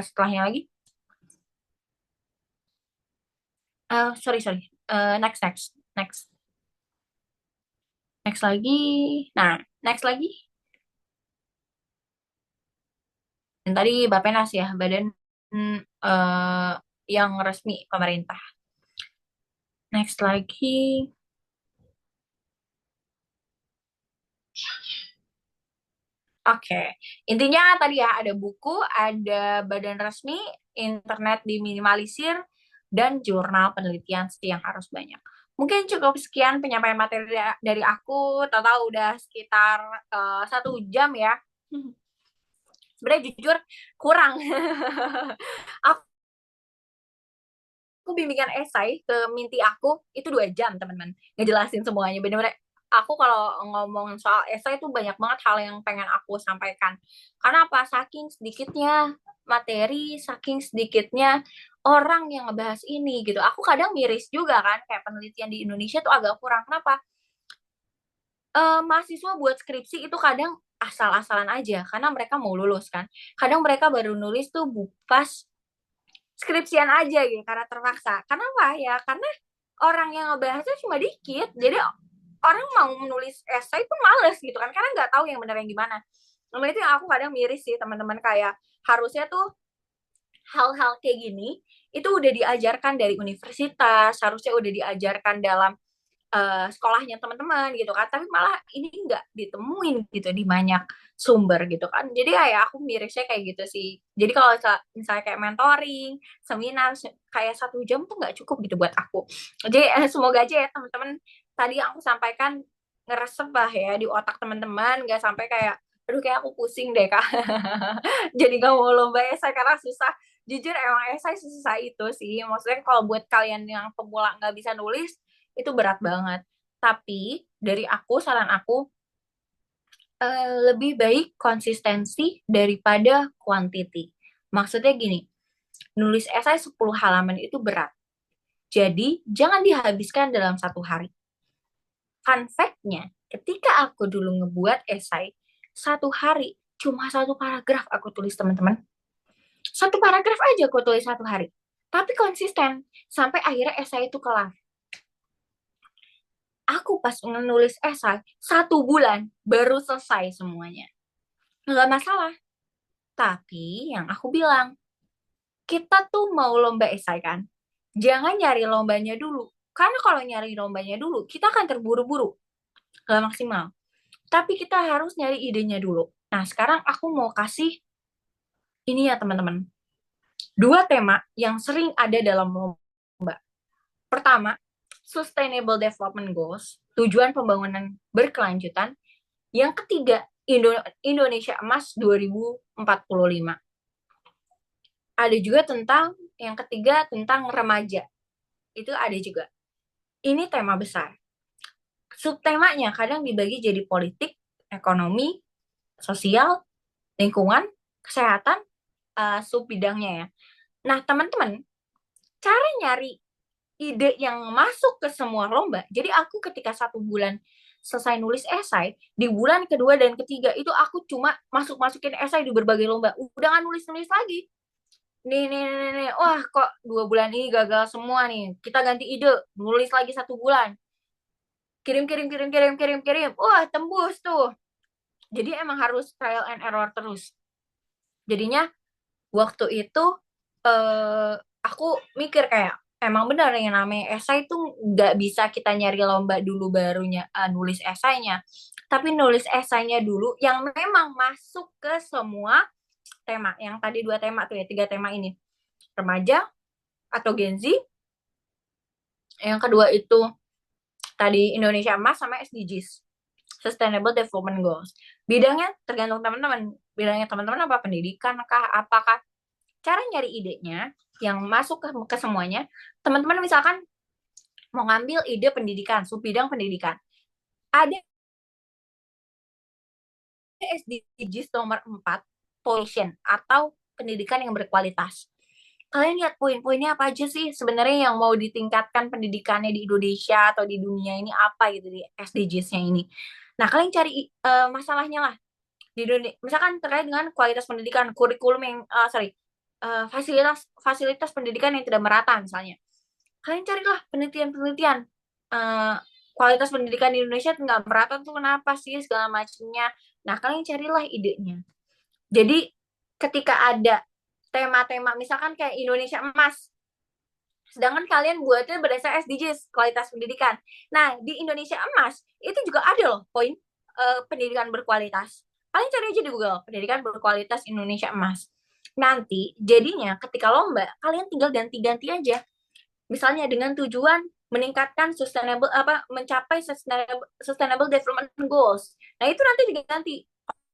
Setelahnya lagi. Sorry. Next lagi. Nah, next lagi. Dan tadi Bappenas ya, badan eh, yang resmi pemerintah. Next lagi. Oke, intinya tadi ya ada buku, ada badan resmi, internet diminimalisir, dan jurnal penelitian yang harus banyak. Mungkin cukup sekian penyampaian materi dari aku. Total udah sekitar 1 jam ya. Sebenarnya jujur kurang. Aku bimbingan esai ke Minti aku itu 2 jam teman-teman ngejelasin semuanya bener-bener. Aku kalau ngomong soal esai itu banyak banget hal yang pengen aku sampaikan, karena apa, saking sedikitnya materi, saking sedikitnya orang yang ngebahas ini gitu. Aku kadang miris juga kan, kayak penelitian di Indonesia tuh agak kurang. Kenapa? Mahasiswa buat skripsi itu kadang asal-asalan aja karena mereka mau lulus kan. Kadang mereka baru nulis tuh pas skripsian aja gitu karena terpaksa. Kenapa ya? Karena orang yang ngebahasnya cuma dikit, jadi orang mau menulis esai pun males gitu kan, karena nggak tahu yang benar yang gimana. Nah, itu yang aku kadang miris sih teman-teman, kayak harusnya tuh hal-hal kayak gini itu udah diajarkan dari universitas, harusnya udah diajarkan dalam sekolahnya teman-teman gitu kan, tapi malah ini nggak ditemuin gitu di banyak sumber gitu kan. Jadi kayak aku mirisnya kayak gitu sih. Jadi kalau misalnya kayak mentoring seminar kayak 1 jam tuh nggak cukup gitu buat aku. Jadi semoga aja ya teman-teman tadi yang aku sampaikan ngeresep lah ya di otak teman-teman, nggak sampai kayak aduh kayak aku pusing deh kak. Jadi gak mau lomba esai karena susah. Jujur emang esai susah itu sih, maksudnya kalau buat kalian yang pemula nggak bisa nulis itu berat banget. Tapi dari aku, saran aku, lebih baik konsistensi daripada quantity. Maksudnya gini, nulis esai 10 halaman itu berat. Jadi, jangan dihabiskan dalam 1 hari. Fun fact-nya, ketika aku dulu ngebuat esai, 1 hari, cuma 1 paragraf aku tulis teman-teman. 1 paragraf aja aku tulis 1 hari. Tapi konsisten, sampai akhirnya esai itu kelar. Aku pas nulis esai 1 bulan baru selesai semuanya, nggak masalah. Tapi yang aku bilang, kita tuh mau lomba esai kan, jangan nyari lombanya dulu, karena kalau nyari lombanya dulu kita akan terburu-buru, nggak maksimal. Tapi kita harus nyari idenya dulu. Nah, sekarang aku mau kasih ini ya teman-teman, 2 tema yang sering ada dalam lomba. Pertama, Sustainable Development Goals, tujuan pembangunan berkelanjutan. Yang ketiga, Indonesia Emas 2045. Ada juga tentang, yang ketiga tentang remaja. Itu ada juga. Ini tema besar. Subtemanya kadang dibagi jadi politik, ekonomi, sosial, lingkungan, kesehatan, sub bidangnya ya. Nah, teman-teman, cara nyari ide yang masuk ke semua lomba. Jadi aku ketika 1 bulan selesai nulis esai, di bulan kedua dan ketiga itu aku cuma masukin esai di berbagai lomba. Udah nggak nulis-nulis lagi. Nih. Wah, kok 2 bulan ini gagal semua nih. Kita ganti ide, nulis lagi 1 bulan. Kirim. Wah, tembus tuh. Jadi emang harus trial and error terus. Jadinya waktu itu eh, aku mikir kayak emang benar yang namanya esai itu nggak bisa kita nyari lomba dulu barunya nulis esainya, tapi nulis esainya dulu yang memang masuk ke semua tema. Yang tadi 2 tema tuh ya, 3 tema ini, remaja atau Gen Z, yang kedua itu tadi Indonesia Emas sama SDGs, Sustainable Development Goals. Bidangnya tergantung teman-teman, bidangnya teman-teman apa, pendidikan kah, apakah. cara nyari idenya yang masuk ke semuanya, teman-teman misalkan mau ngambil ide pendidikan, subbidang pendidikan. Ada SDGs nomor 4, pollution atau pendidikan yang berkualitas. Kalian lihat poin-poinnya apa aja sih sebenarnya yang mau ditingkatkan pendidikannya di Indonesia atau di dunia ini apa gitu di SDGs-nya ini. Nah, kalian cari masalahnya lah di Indonesia. Misalkan terkait dengan kualitas pendidikan, kurikulum yang fasilitas fasilitas pendidikan yang tidak merata misalnya. Kalian carilah penelitian-penelitian uh, kualitas pendidikan di Indonesia nggak merata tuh kenapa sih segala macamnya. Nah, kalian carilah idenya. Jadi ketika ada tema-tema misalkan kayak Indonesia Emas, sedangkan kalian buatnya berdasar SDGs kualitas pendidikan. Nah, di Indonesia Emas itu juga ada loh poin pendidikan berkualitas. Kalian cari aja di Google pendidikan berkualitas Indonesia Emas. Nanti jadinya ketika lomba kalian tinggal ganti-ganti aja. Misalnya dengan tujuan meningkatkan sustainable apa mencapai sustainable development goals. Nah, itu nanti diganti.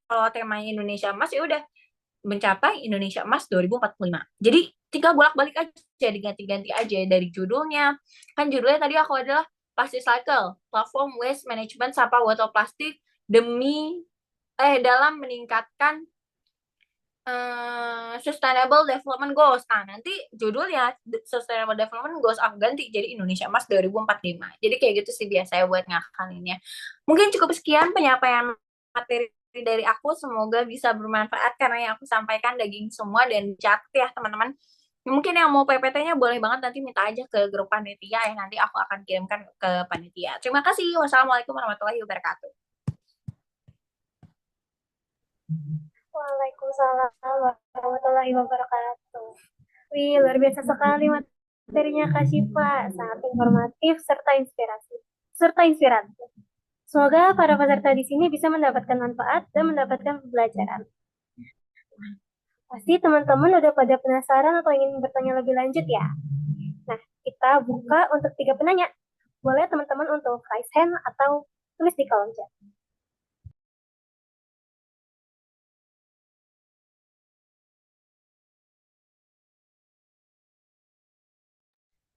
Kalau temanya Indonesia Emas ya udah mencapai Indonesia Emas 2045. Jadi tinggal bolak-balik aja, diganti-ganti aja dari judulnya. Kan judulnya tadi aku adalah Plastic Cycle, Platform Waste Management Sampah Botol Plastik demi dalam meningkatkan Sustainable Development Goals. Nah, nanti judulnya Sustainable Development Goals aku ganti jadi Indonesia Emas 2045. Jadi kayak gitu sih biasanya buat ngakalinnya. Mungkin cukup sekian penyampaian materi dari aku. Semoga bisa bermanfaat karena yang aku sampaikan daging semua dan catat ya teman-teman. Mungkin yang mau PPT-nya boleh banget nanti minta aja ke grup panitia ya. Nanti aku akan kirimkan ke panitia. Terima kasih. Wassalamualaikum warahmatullahi wabarakatuh. Waalaikumsalam warahmatullahi wabarakatuh. Wih, luar biasa sekali materinya Kak Syifa. Sangat informatif serta inspiratif. Semoga para peserta di sini bisa mendapatkan manfaat dan mendapatkan pembelajaran. Pasti teman-teman udah pada penasaran atau ingin bertanya lebih lanjut ya? Nah, kita buka untuk 3 penanya. Boleh teman-teman untuk raise hand atau tulis di kolom chat.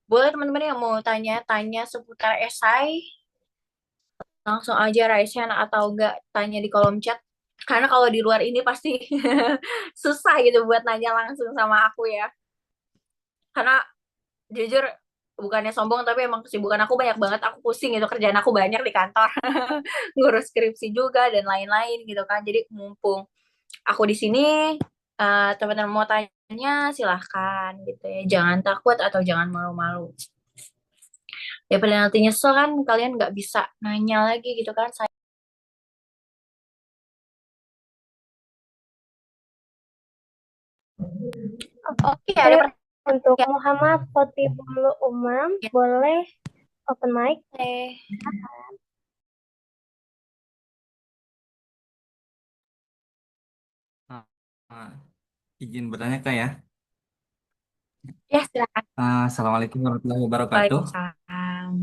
Boleh teman-teman yang mau tanya-tanya seputar esai, langsung aja raise hand atau enggak tanya di kolom chat. Karena kalau di luar ini pasti susah gitu buat nanya langsung sama aku ya. Karena jujur bukannya sombong tapi emang kesibukan aku banyak banget. Aku pusing gitu kerjaan aku banyak di kantor. Ngurus skripsi juga dan lain-lain gitu kan. Jadi mumpung aku di sini teman-teman mau tanya silahkan gitu ya. Jangan takut atau jangan malu-malu. Daripada nanti nyesel kan kalian nggak bisa nanya lagi gitu kan. Oke, ada Oke, untuk pertanyaan. Muhammad Khotibul Umam, boleh open mic. Oke. Ah, ah, izin bertanya Kak ya. Ya, silakan. Assalamualaikum warahmatullahi wabarakatuh. Waalaikumsalam.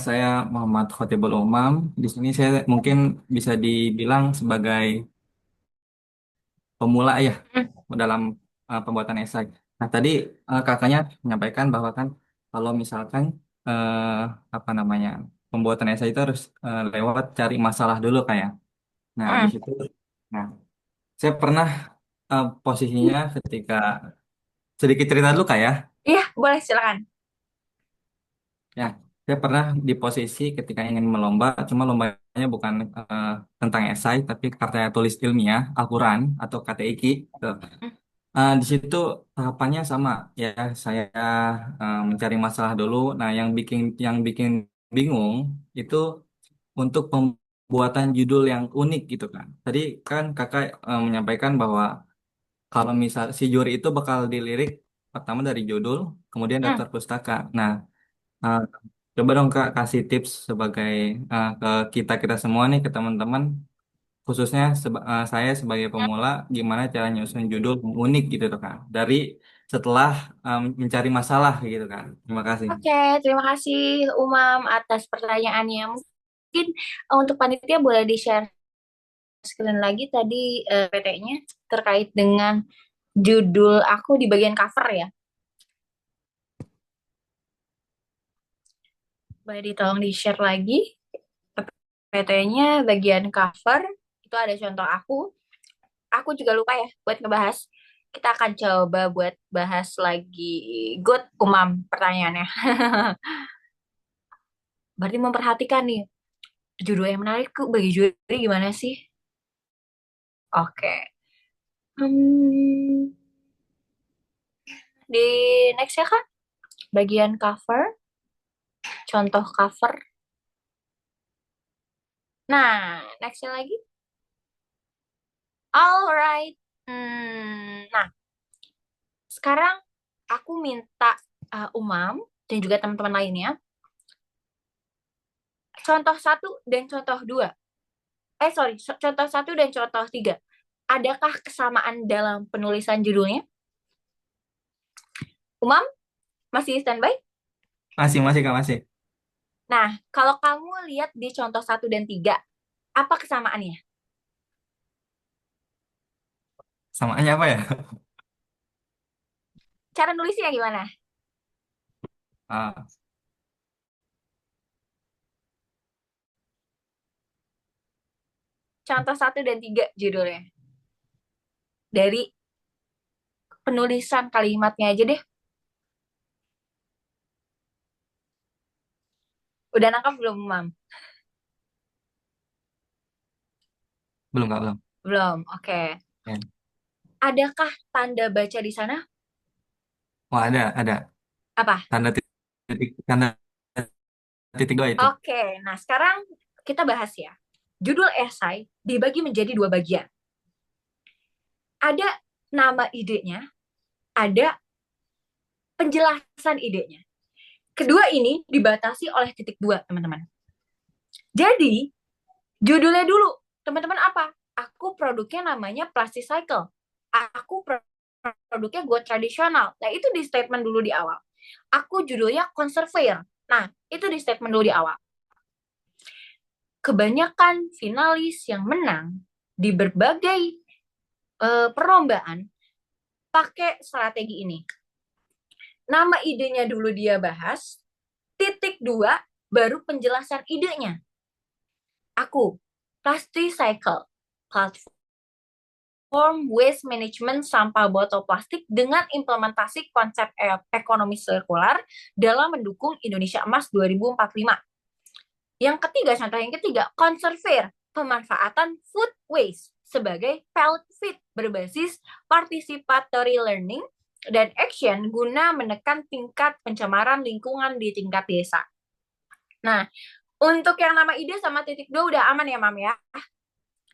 Saya Muhammad Khotibul Umam. Di sini saya mungkin bisa dibilang sebagai pemula ya Hmm, dalam pembuatan esai. Nah tadi kakaknya menyampaikan bahwa kan kalau misalkan apa namanya pembuatan esai itu harus lewat cari masalah dulu kayak. Nah di hmm. situ, nah saya pernah posisinya ketika sedikit cerita dulu kayak. Iya, boleh silakan. Ya, saya pernah di posisi ketika ingin melomba, cuma lombanya bukan tentang esai, tapi karya tulis ilmiah, Al-Quran atau KTIK. Gitu. Hmm, Di situ tahapannya sama, ya. Saya mencari masalah dulu. Nah, yang bikin bingung itu untuk pembuatan judul yang unik gitu kan. Tadi kan kakak menyampaikan bahwa kalau misal si juri itu bakal dilirik pertama dari judul, kemudian hmm. daftar pustaka. Nah, Uh, coba dong Kak kasih tips sebagai ke kita-kita semua nih ke teman-teman khususnya saya sebagai pemula gimana cara nyusun judul yang unik gitu tuh Kak dari setelah mencari masalah gitu kan. Terima kasih. Oke, terima kasih Umam atas pertanyaannya. Mungkin untuk panitia boleh di-share sekalian lagi tadi PT-nya terkait dengan Judul aku di bagian cover ya. Boleh ditolong di-share lagi. PT-nya bagian cover, itu ada contoh aku. Aku juga lupa ya buat ngebahas. Kita akan coba buat bahas lagi. Good, Umam, pertanyaannya. Berarti memperhatikan nih, judul yang menarik tuh bagi juri gimana sih? Oke. Hmm, di next ya kan, bagian cover, contoh cover. Nah, nextnya lagi. Alright. Nah, sekarang aku minta Umam dan juga teman-teman lainnya, contoh satu dan contoh dua. Sorry, contoh satu dan contoh tiga. Adakah kesamaan dalam penulisan judulnya? Umam, masih standby? Masih, masih, Kak, masih. Nah, kalau kamu lihat di contoh satu dan tiga, apa kesamaannya? Samaannya apa ya? Cara nulisnya gimana? Ah, Contoh satu dan tiga judulnya. Dari penulisan kalimatnya aja deh. Udah nangkap belum, Umam? belum, Kak, belum. Belum, oke. Ya. Adakah tanda baca di sana? Oh, ada. Apa? Tanda titik dua itu. Oke, nah sekarang kita bahas ya. Judul esai dibagi menjadi dua bagian. Ada nama idenya, ada penjelasan idenya. Kedua ini dibatasi oleh titik dua, teman-teman. Jadi, judulnya dulu, teman-teman apa? Aku produknya namanya Plastic Cycle. Aku produknya Go Tradisional. Nah, itu di statement dulu di awal. Aku judulnya Conservator. Nah, itu di statement dulu di awal. Kebanyakan finalis yang menang di berbagai perlombaan pakai strategi ini. Nama idenya dulu dia bahas, titik dua baru penjelasan idenya. Aku, Plastic Cycle, platform waste management sampah botol plastik dengan implementasi konsep ekonomi sirkular dalam mendukung Indonesia Emas 2045. Yang ketiga, contoh yang ketiga, conserve pemanfaatan food waste sebagai pellet feed berbasis participatory learning dan action guna menekan tingkat pencemaran lingkungan di tingkat desa. Nah, untuk yang nama ide sama titik dua udah aman ya, Mam ya.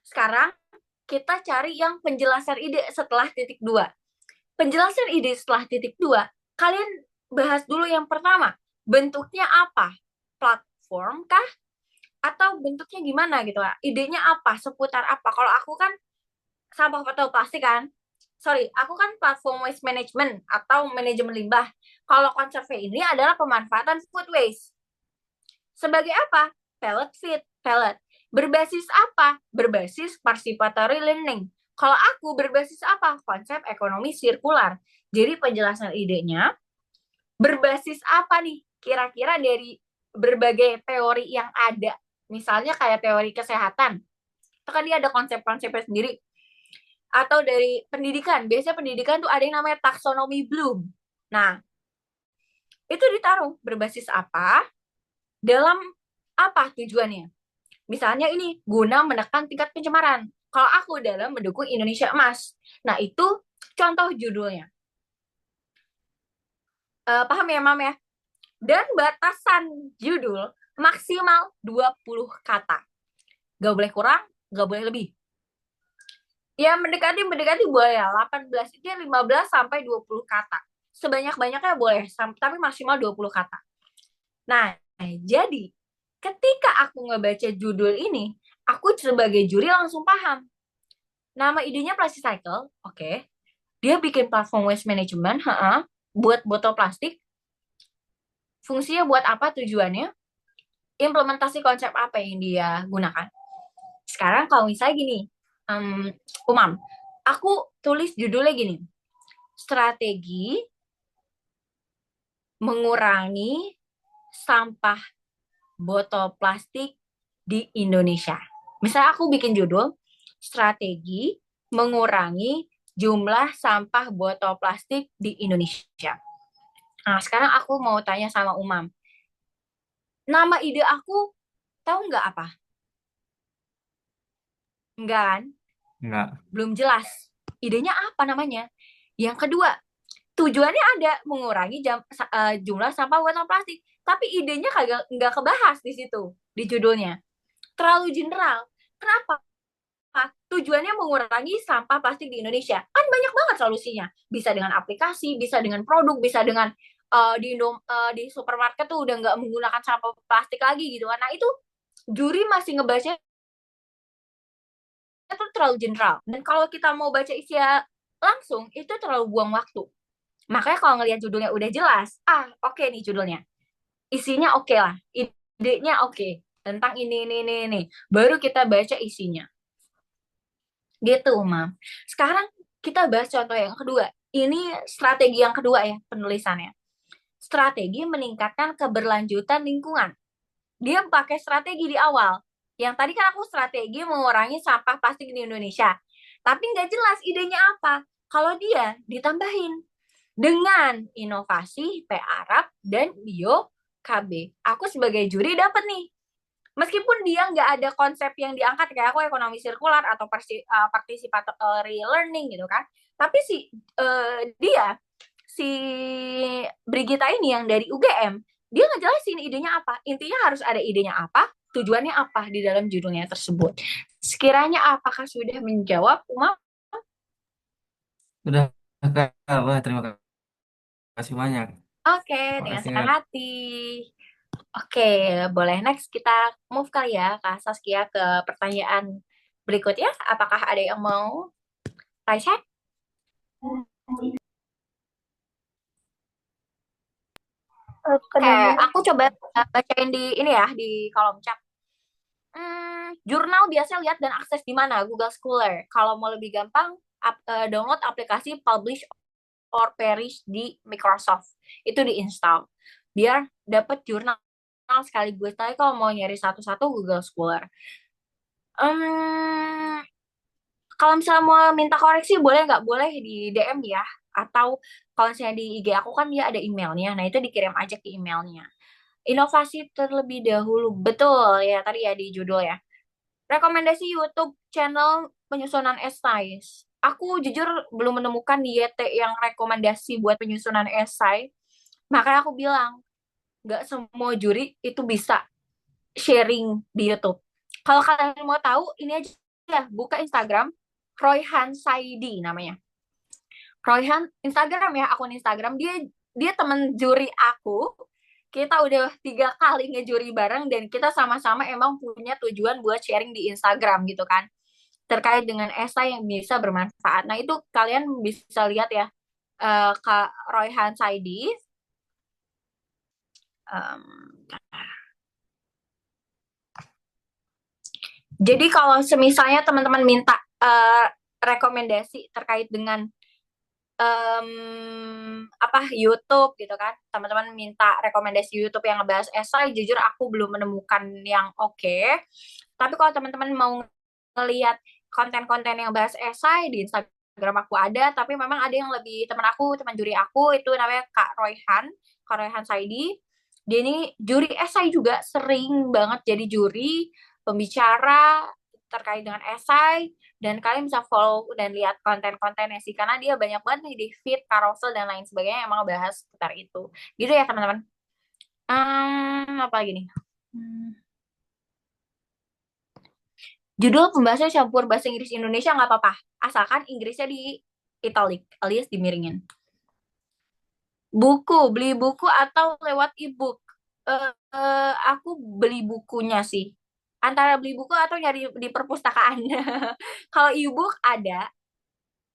Sekarang kita cari yang penjelasan ide setelah titik dua. Penjelasan ide setelah titik dua, kalian bahas dulu yang pertama. Bentuknya apa? Platform kah? Atau bentuknya gimana gitu lah? Idenya apa? Seputar apa? Kalau aku kan sampah botol plastik kan. Sorry, aku kan platform waste management atau manajemen limbah. Kalau konsep ini adalah pemanfaatan food waste. Sebagai apa? Pellet feed, pellet. Berbasis apa? Berbasis participatory learning. Kalau aku berbasis apa? Konsep ekonomi sirkular. Jadi penjelasan idenya berbasis apa nih? Kira-kira dari berbagai teori yang ada. Misalnya kayak teori kesehatan. Itu kan dia ada konsep-konsepnya sendiri. Atau dari pendidikan. Biasanya pendidikan tuh ada yang namanya taksonomi Bloom. Nah, itu ditaruh berbasis apa? Dalam apa tujuannya? Misalnya ini, guna menekan tingkat pencemaran. Kalau aku dalam mendukung Indonesia Emas. Nah, itu contoh judulnya. Paham ya, Mam ya? Dan batasan judul maksimal 20 kata. Gak boleh kurang, gak boleh lebih. Ya, mendekati boleh ya. 18 itu 15 sampai 20 kata. Sebanyak-banyaknya boleh, tapi maksimal 20 kata. Nah, jadi ketika aku ngebaca judul ini, aku sebagai juri langsung paham. Nama idenya Plastic Cycle, oke. Dia bikin platform waste management, buat botol plastik. Fungsinya buat apa tujuannya? Implementasi konsep apa yang dia gunakan? Sekarang kalau misalnya gini, Umam, aku tulis judulnya gini. strategi mengurangi sampah botol plastik di Indonesia. Misalnya aku bikin judul, strategi mengurangi jumlah sampah botol plastik di Indonesia. Nah, sekarang aku mau tanya sama Umam. Nama ide aku, tahu nggak apa? Enggak kan? Enggak. Belum jelas. Idenya apa namanya? Yang kedua, tujuannya ada mengurangi jumlah sampah botol plastik. Tapi idenya kagak nggak kebahas di situ, di judulnya. Terlalu general. Kenapa? Tujuannya mengurangi sampah plastik di Indonesia. Kan banyak banget solusinya. Bisa dengan aplikasi, bisa dengan produk, bisa dengan di supermarket tuh udah nggak menggunakan sampah plastik lagi gitu kan. Nah itu juri masih ngebaca itu terlalu general. Dan kalau kita mau baca isinya langsung, itu terlalu buang waktu. Makanya kalau ngelihat judulnya udah jelas, oke nih judulnya. Isinya oke lah, idenya oke. Tentang ini. Baru kita baca isinya. Gitu, Mam. Sekarang kita bahas contoh yang kedua. Ini strategi yang kedua ya, penulisannya. Strategi meningkatkan keberlanjutan lingkungan. Dia pakai strategi di awal. Yang tadi kan aku strategi mengurangi sampah plastik di Indonesia. Tapi nggak jelas idenya apa. Kalau dia ditambahin dengan inovasi P Arab dan Bio KB. Aku sebagai juri dapat nih. Meskipun dia nggak ada konsep yang diangkat kayak aku ekonomi sirkular atau participatory learning gitu kan. Tapi dia si Brigita ini yang dari UGM, dia ngejelasin idenya apa. Intinya harus ada idenya apa, tujuannya apa di dalam judulnya tersebut. Sekiranya apakah sudah menjawab, Uma? Udah, Kak. Wah, terima kasih banyak. Oke, Terima dengan kasih, senang Kak. hati. Oke, boleh next kita move kali ya, Kak Saskia, ke pertanyaan berikutnya. Apakah ada yang mau Raisa? Oke, Penambahan aku coba bacain di ini ya, di kolom chat. Jurnal biasa lihat dan akses di mana? Google Scholar. Kalau mau lebih gampang, download aplikasi Publish or Perish di Microsoft. Itu diinstal. Biar dapat jurnal sekaligus. Tapi kalau mau nyari satu-satu, Google Scholar. Um, Kalau misalnya mau minta koreksi, boleh nggak? Boleh di DM ya. Atau kalau misalnya di IG aku kan dia ada emailnya. Nah, itu dikirim aja ke emailnya. Inovasi terlebih dahulu. Betul ya, tadi ya di judul ya. Rekomendasi YouTube channel penyusunan esai. Aku jujur belum menemukan di YT yang rekomendasi buat penyusunan esai. Makanya aku bilang, nggak semua juri itu bisa sharing di YouTube. Kalau kalian mau tahu, ini aja ya, buka Instagram, Royhan Saidi namanya. Royhan Instagram ya, akun Instagram. Dia dia temen juri aku. Kita udah 3 kali ngejuri bareng dan kita sama-sama emang punya tujuan buat sharing di Instagram gitu kan. Terkait dengan esai yang bisa bermanfaat. Nah, itu kalian bisa lihat ya, Kak Royhan Saidi. Um, jadi kalau semisalnya teman-teman minta rekomendasi terkait dengan YouTube gitu kan, teman-teman minta rekomendasi YouTube yang ngebahas esai, jujur aku belum menemukan yang oke. Tapi kalau teman-teman mau ngelihat konten-konten yang bahas esai di Instagram aku ada, tapi memang ada yang lebih teman juri aku itu namanya Kak Royhan Saidi. Dia ini juri esai juga, sering banget jadi juri pembicara terkait dengan esai, dan kalian bisa follow dan lihat konten-kontennya sih karena dia banyak banget nih di feed, carousel dan lain sebagainya yang emang bahas seputar itu. Gitu ya teman-teman. Apa lagi nih? Judul pembahasan campur bahasa Inggris Indonesia nggak apa-apa, asalkan Inggrisnya di italic alias dimiringin. Beli buku atau lewat ebook? Aku beli bukunya sih. Antara beli buku atau nyari di perpustakaan. Kalau ebook ada,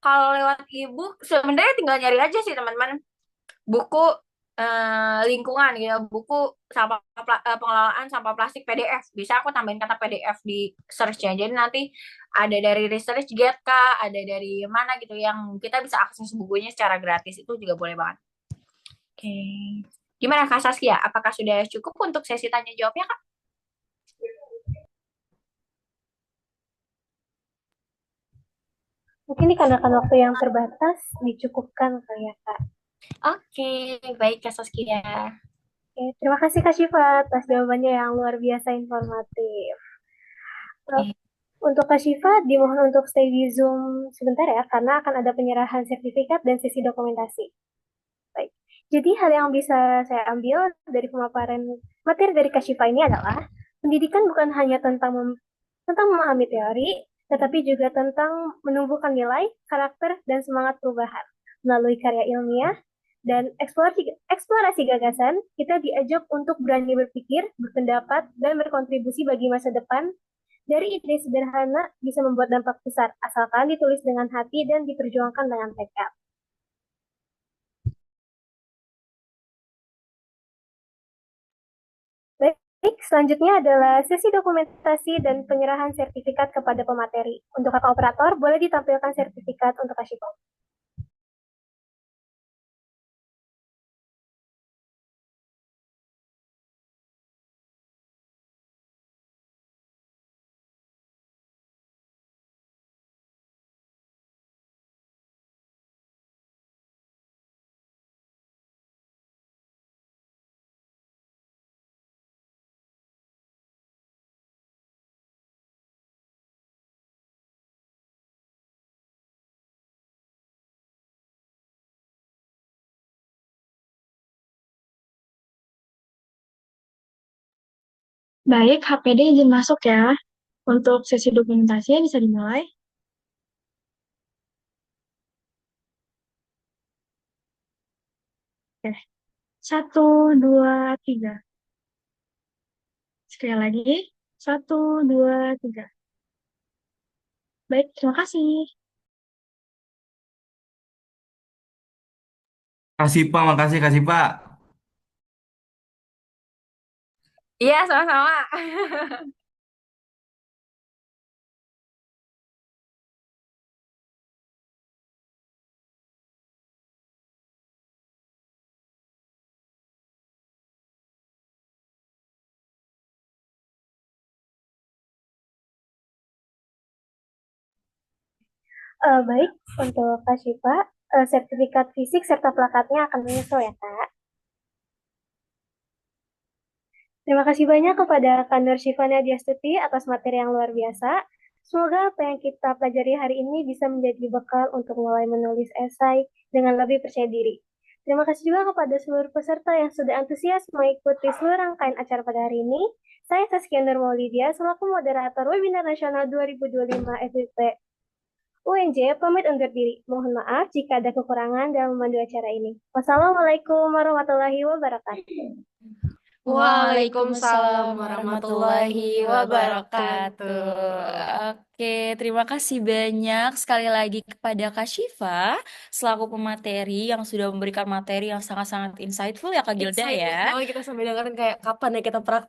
kalau lewat ebook sebenarnya tinggal nyari aja sih teman-teman. Buku lingkungan gitu, buku pengelolaan sampah plastik PDF. Bisa aku tambahin kata PDF di search-nya. Jadi nanti ada dari Research Gate kah, ada dari mana gitu yang kita bisa akses bukunya secara gratis, itu juga boleh banget. Oke. Gimana Kak Saskia? Apakah sudah cukup untuk sesi tanya jawabnya, Kak? Mungkin dikarenakan waktu yang terbatas, dicukupkan kali ya, Kak. Oke, baik Kak Saskia. Oke, terima kasih Kak Syifa atas jawabannya yang luar biasa informatif. Eh, Oke. Untuk Kak Syifa, dimohon untuk stay di Zoom sebentar ya, karena akan ada penyerahan sertifikat dan sesi dokumentasi. Baik. Jadi hal yang bisa saya ambil dari pemaparan materi dari Kak Syifa ini adalah pendidikan bukan hanya tentang memahami teori, tetapi juga tentang menumbuhkan nilai, karakter, dan semangat perubahan. Melalui karya ilmiah dan eksplorasi gagasan, kita diajak untuk berani berpikir, berpendapat, dan berkontribusi bagi masa depan. Dari ide sederhana bisa membuat dampak besar, asalkan ditulis dengan hati dan diperjuangkan dengan tekad. Baik, selanjutnya adalah sesi dokumentasi dan penyerahan sertifikat kepada pemateri. Untuk kakak operator, boleh ditampilkan sertifikat untuk Kashifo. Baik, HPD izin masuk ya. Untuk sesi dokumentasinya bisa dimulai. Oke, satu, dua, tiga. Sekali lagi, satu, dua, tiga. Baik, terima kasih. Kasih Pak, makasih kasih Pak. Iya, sama-sama. Baik, untuk Kashifa, sertifikat fisik serta plakatnya akan menyusul ya, Kak. Terima kasih banyak kepada Kak Nur Syifana Diastuti atas materi yang luar biasa. Semoga apa yang kita pelajari hari ini bisa menjadi bekal untuk mulai menulis esai dengan lebih percaya diri. Terima kasih juga kepada seluruh peserta yang sudah antusias mengikuti seluruh rangkaian acara pada hari ini. Saya Saskia Nur Maulidia, selaku moderator webinar nasional 2025 FWP UNJ, pamit undur diri. Mohon maaf jika ada kekurangan dalam memandu acara ini. Wassalamualaikum warahmatullahi wabarakatuh. Waalaikumsalam warahmatullahi wabarakatuh. Oke, terima kasih banyak sekali lagi kepada Kak Syifa selaku pemateri yang sudah memberikan materi yang sangat-sangat insightful ya Kak Gilda ya. Excited banget kita sambil dengerin kayak kapan ya kita praktek.